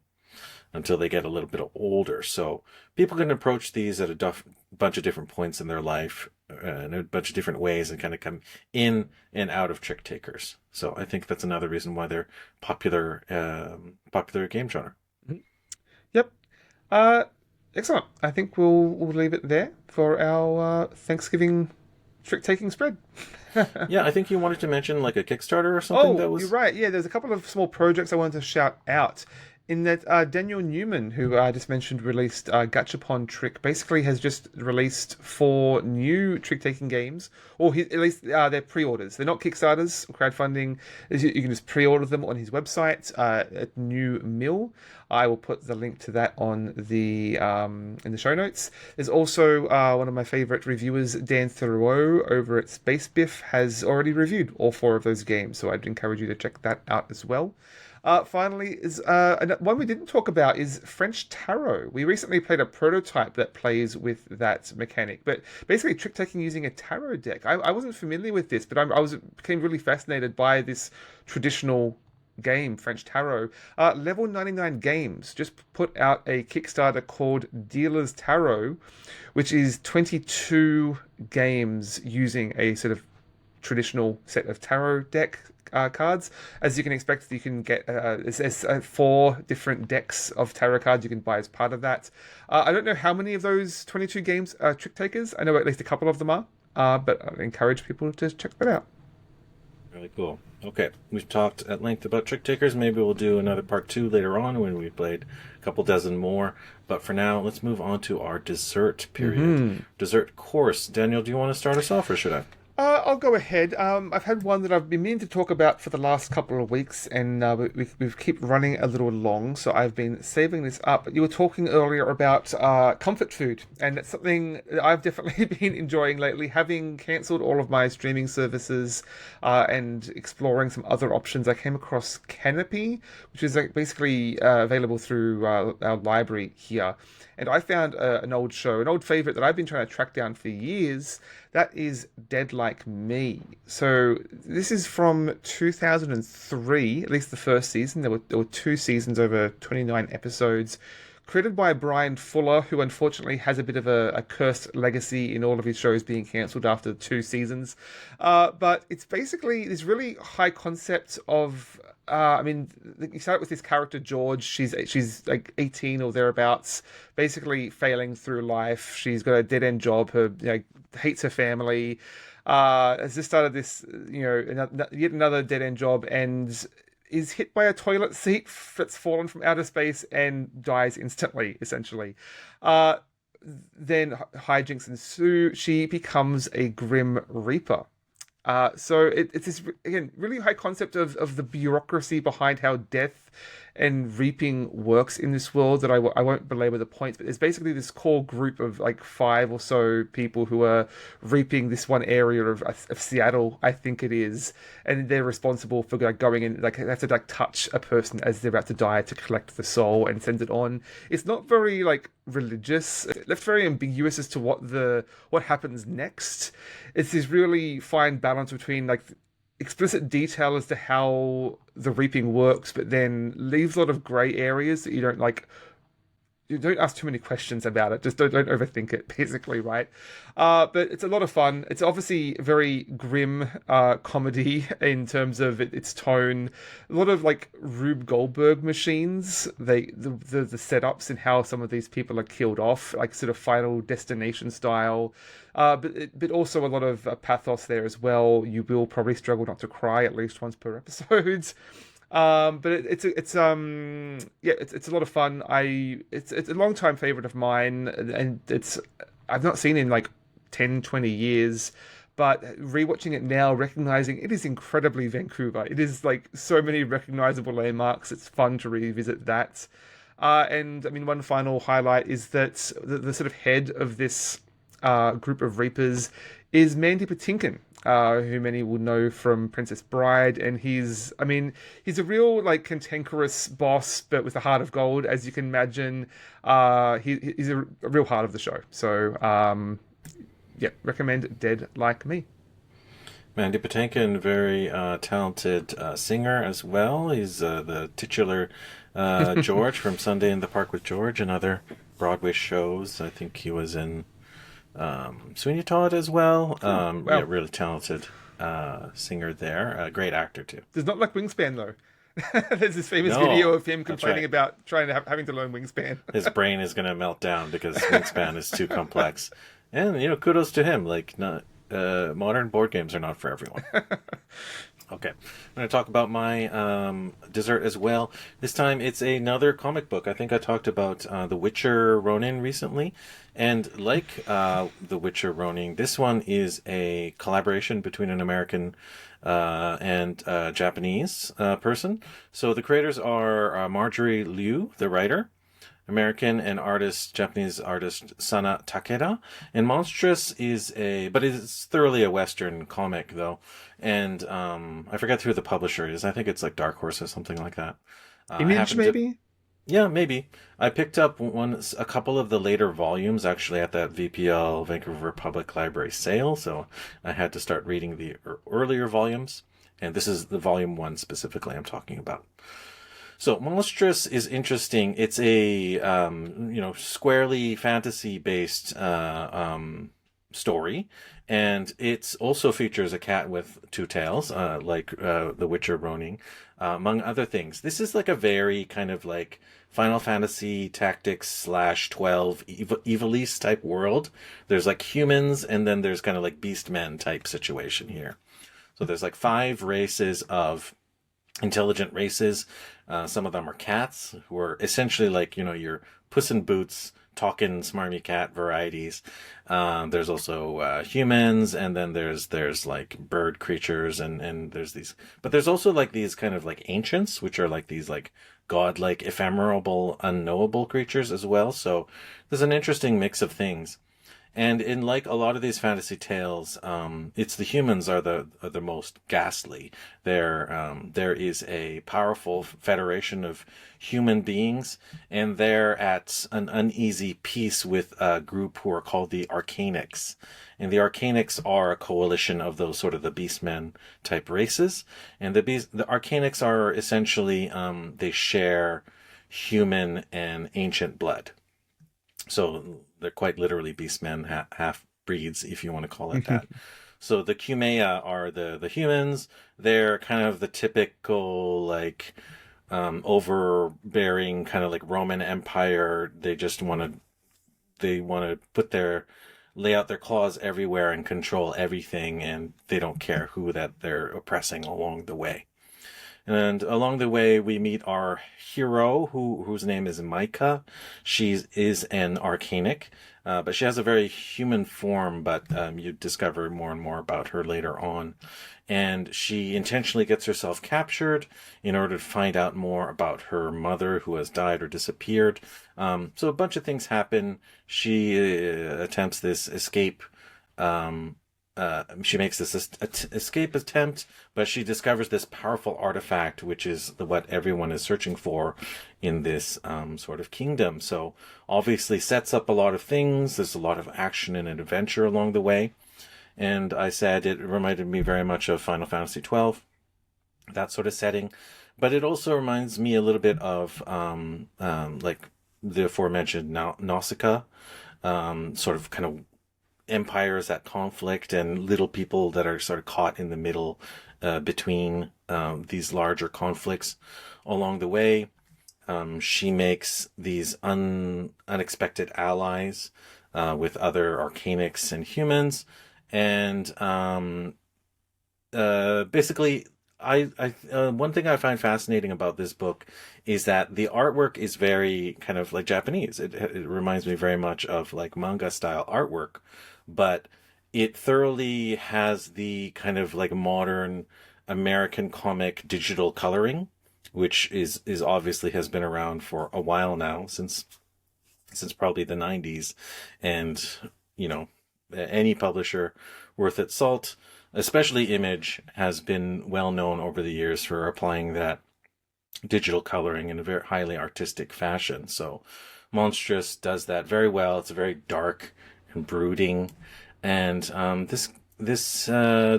until they get a little bit older. So people can approach these at a bunch of different points in their life, in a bunch of different ways, and kind of come in and out of trick takers. So I think that's another reason why they're popular game genre. Yep. Excellent. I think we'll leave it there for our Thanksgiving trick-taking spread. Yeah, I think you wanted to mention like a Kickstarter or something. Oh, you're right. Yeah, there's a couple of small projects I wanted to shout out. in that Daniel Newman, who I just mentioned, released Gachapon Trick, basically has just released 4 new trick-taking games, or at least they're pre-orders. They're not Kickstarters or crowdfunding. You can just pre-order them on his website at New Mill. I will put the link to that on the in the show notes. There's also one of my favorite reviewers, Dan Thurot, over at Space Biff, has already reviewed all 4 of those games, so I'd encourage you to check that out as well. Finally, is one we didn't talk about is French Tarot. We recently played a prototype that plays with that mechanic, but basically trick taking using a tarot deck. I wasn't familiar with this, but became really fascinated by this traditional game, French Tarot. Level 99 Games just put out a Kickstarter called Dealer's Tarot, which is 22 games using a sort of traditional set of tarot deck cards. As you can expect, you can get there's 4 different decks of tarot cards you can buy as part of that. I don't know how many of those 22 games are trick takers. I know at least a couple of them are, but I encourage people to check that out. Really cool. Okay, we've talked at length about trick takers. Maybe we'll do another part 2 later on when we've played a couple dozen more. But for now, let's move on to our dessert period. Dessert course. Daniel, do you want to start us off, or should I? I'll go ahead. I've had one that I've been meaning to talk about for the last couple of weeks, and we keep running a little long, so I've been saving this up. You were talking earlier about comfort food, and it's something that I've definitely been enjoying lately, having cancelled all of my streaming services and exploring some other options. I came across Canopy, which is basically available through our library here. And I found an old show, an old favorite that I've been trying to track down for years. That is Dead Like Me. So this is from 2003, at least the first season. There were 2 seasons over 29 episodes. Created by Brian Fuller, who unfortunately has a bit of a cursed legacy in all of his shows being cancelled after 2 seasons. But it's basically this really high concept of you start with this character George. She's like 18 or thereanouts, basically failing through life. She's got a dead end job. Her hates her family. Has just started this yet another dead end job, and is hit by a toilet seat that's fallen from outer space and dies instantly. Essentially, then hijinks ensue. She becomes a Grim Reaper. So it's this, again, really high concept of the bureaucracy behind how death and reaping works in this world that I won't belabor the points, but there's basically this core group of like 5 or so people who are reaping this one area of Seattle, I think it is, and they're responsible for going in, like they have to like touch a person as they're about to die to collect the soul and send it on. It's not very like religious. It's left very ambiguous as to what happens next. It's this really fine balance between like explicit detail as to how the reaping works, but then leaves a lot of grey areas that you don't ask too many questions about it. Just don't overthink it, basically, right? But it's a lot of fun. It's obviously very grim comedy in terms of its tone. A lot of like Rube Goldberg machines. The setups and how some of these people are killed off, like sort of Final Destination style. But also a lot of pathos there as well. You will probably struggle not to cry at least once per episode. But it's a lot of fun. It's a long time favorite of mine, and I've not seen it in like 10, 20 years. But rewatching it now, recognizing it is incredibly Vancouver. It is like so many recognizable landmarks. It's fun to revisit that. And I mean, one final highlight is that the sort of head of this group of Reapers is Mandy Patinkin, who many will know from Princess Bride, and he's a real like cantankerous boss, but with a heart of gold, as you can imagine. He's a real heart of the show. So recommend Dead Like Me. Mandy Patinkin, very talented singer as well. He's the titular George from Sunday in the Park with George and other Broadway shows. I think he was in Sweeney Todd as well. Wow. Yeah, really talented singer there. A great actor too. There's not like Wingspan though. There's this famous video of him complaining about having to learn Wingspan. His brain is going to melt down because Wingspan is too complex. And kudos to him. Like, not modern board games are not for everyone. Okay, I'm going to talk about my dessert as well. This time it's another comic book. I think I talked about The Witcher Ronin recently. And like The Witcher Ronin, this one is a collaboration between an American and Japanese person. So the creators are Marjorie Liu, the writer, American and Japanese artist Sana Takeda. And Monstress but it's thoroughly a Western comic though. And I forget who the publisher is. I think it's like Dark Horse or something like that. Image, maybe? Yeah, maybe. I picked up a couple of the later volumes actually at that VPL Vancouver Public Library sale, so I had to start reading the earlier volumes. And this is the volume 1 specifically I'm talking about. So Monstress is interesting. It's a squarely fantasy-based story, and it also features a cat with two tails, like The Witcher Ronin, among other things. This is like a very kind of like Final Fantasy Tactics /12 Evilise type world. There's like humans, and then there's kind of like beastmen type situation here. So there's like 5 races of intelligent races. Some of them are cats, who are essentially like, your Puss in Boots, talking smarmy cat varieties. There's also humans, and then there's like bird creatures, and there's these. But there's also like these kind of like ancients, which are like these like godlike, ephemeral, unknowable creatures as well. So there's an interesting mix of things. And in like a lot of these fantasy tales, it's the humans are the most ghastly. There is a powerful federation of human beings, and they're at an uneasy peace with a group who are called the Arcanics. And the Arcanics are a coalition of those sort of the beastmen type races. And the Arcanics are essentially they share human and ancient blood. So they're quite literally beastmen, half breeds, if you want to call it that. So the Cumea are the humans. They're kind of the typical like overbearing kind of like Roman Empire. They just want to lay out their claws everywhere and control everything, and they don't care who that they're oppressing along the way. And along the way, we meet our hero, whose name is Micah. She is an Arcanic, but she has a very human form, but you discover more and more about her later on. And she intentionally gets herself captured in order to find out more about her mother, who has died or disappeared. So a bunch of things happen. She attempts this escape. She makes this escape attempt, but she discovers this powerful artifact, which is what everyone is searching for in this sort of kingdom. So obviously sets up a lot of things. There's a lot of action and adventure along the way. And I said it reminded me very much of Final Fantasy XII, that sort of setting. But it also reminds me a little bit of like the aforementioned Nausicaa, sort of kind of empires at conflict and little people that are sort of caught in the middle between these larger conflicts along the way. She makes these unexpected allies with other Arcanics and humans. And basically, I one thing I find fascinating about this book is that the artwork is very kind of like Japanese. It reminds me very much of like manga style artwork, but it thoroughly has the kind of like modern American comic digital coloring, which is obviously has been around for a while now, since probably the 90s. And any publisher worth its salt, especially Image, has been well known over the years for applying that digital coloring in a very highly artistic fashion. So Monstress does that very well. It's very dark and brooding, and this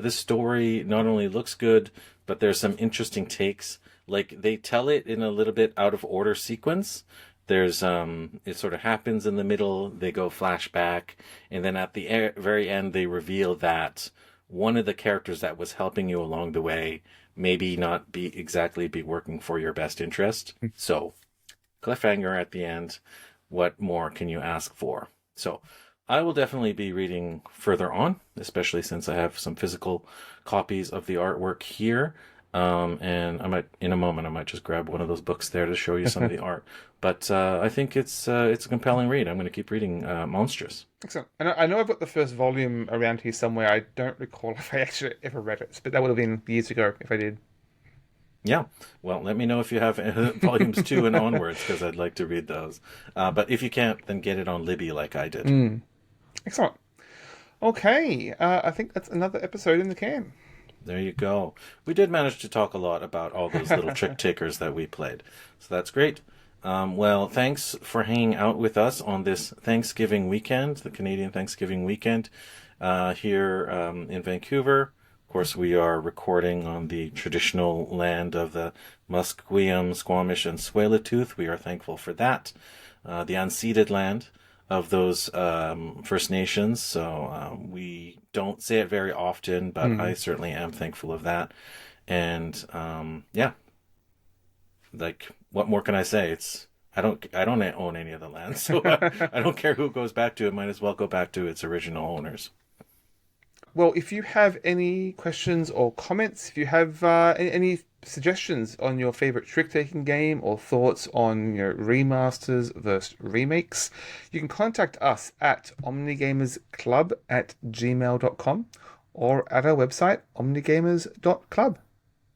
story not only looks good, but there's some interesting takes. Like, they tell it in a little bit out of order sequence. There's it sort of happens in the middle, they go flashback, and then at the very end they reveal that one of the characters that was helping you along the way maybe not be working for your best interest. So cliffhanger at the end, what more can you ask for? So I will definitely be reading further on, especially since I have some physical copies of the artwork here. And I might, in a moment, I might just grab one of those books there to show you some of the art. But I think it's a compelling read. I'm going to keep reading Monstress. Excellent. I know I've got the first volume around here somewhere. I don't recall if I actually ever read it, but that would have been years ago if I did. Yeah, well, let me know if you have volumes 2 and onwards, because I'd like to read those. But if you can't, then get it on Libby like I did. Excellent. Okay, I think that's another episode in the can. There you go. We did manage to talk a lot about all those little trick takers that we played. So that's great. Well, thanks for hanging out with us on this Thanksgiving weekend, the Canadian Thanksgiving weekend, here in Vancouver. Of course, we are recording on the traditional land of the Musqueam, Squamish, and Tsleil-Waututh. We are thankful for that. The unceded land of those First Nations. So we don't say it very often, but I certainly am thankful of that. And yeah, like, what more can I say? I don't own any of the land, so I don't care who it goes back to. It might as well go back to its original owners. Well, if you have any questions or comments, if you have any suggestions on your favorite trick-taking game or thoughts on remasters versus remakes, you can contact us at omnigamersclub@gmail.com or at our website, omnigamers.club.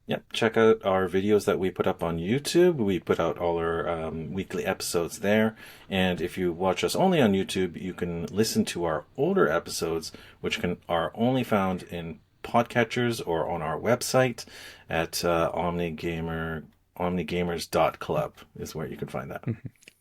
Yep, check out our videos that we put up on YouTube. We put out all our weekly episodes there. And if you watch us only on YouTube, you can listen to our older episodes, which are only found in podcatchers or on our website at omnigamers.club is where you can find that.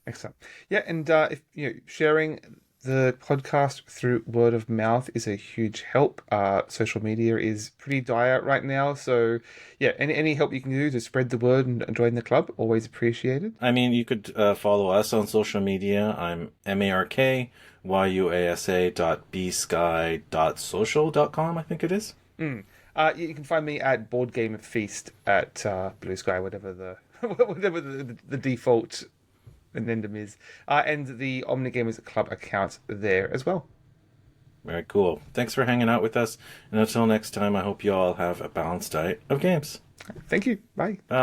Excellent. Yeah, and if sharing the podcast through word of mouth is a huge help. Social media is pretty dire right now, so yeah, any help you can do to spread the word and join the club, always appreciated. I mean, you could follow us on social media. I'm markyuasa.bsky.social.com, I think it is. You can find me at Board Game Feast at Blue Sky, whatever the default addendum is, and the Omnigamers Club account there as well. Very cool. Thanks for hanging out with us, and until next time, I hope you all have a balanced diet of games. Thank you. Bye. Bye.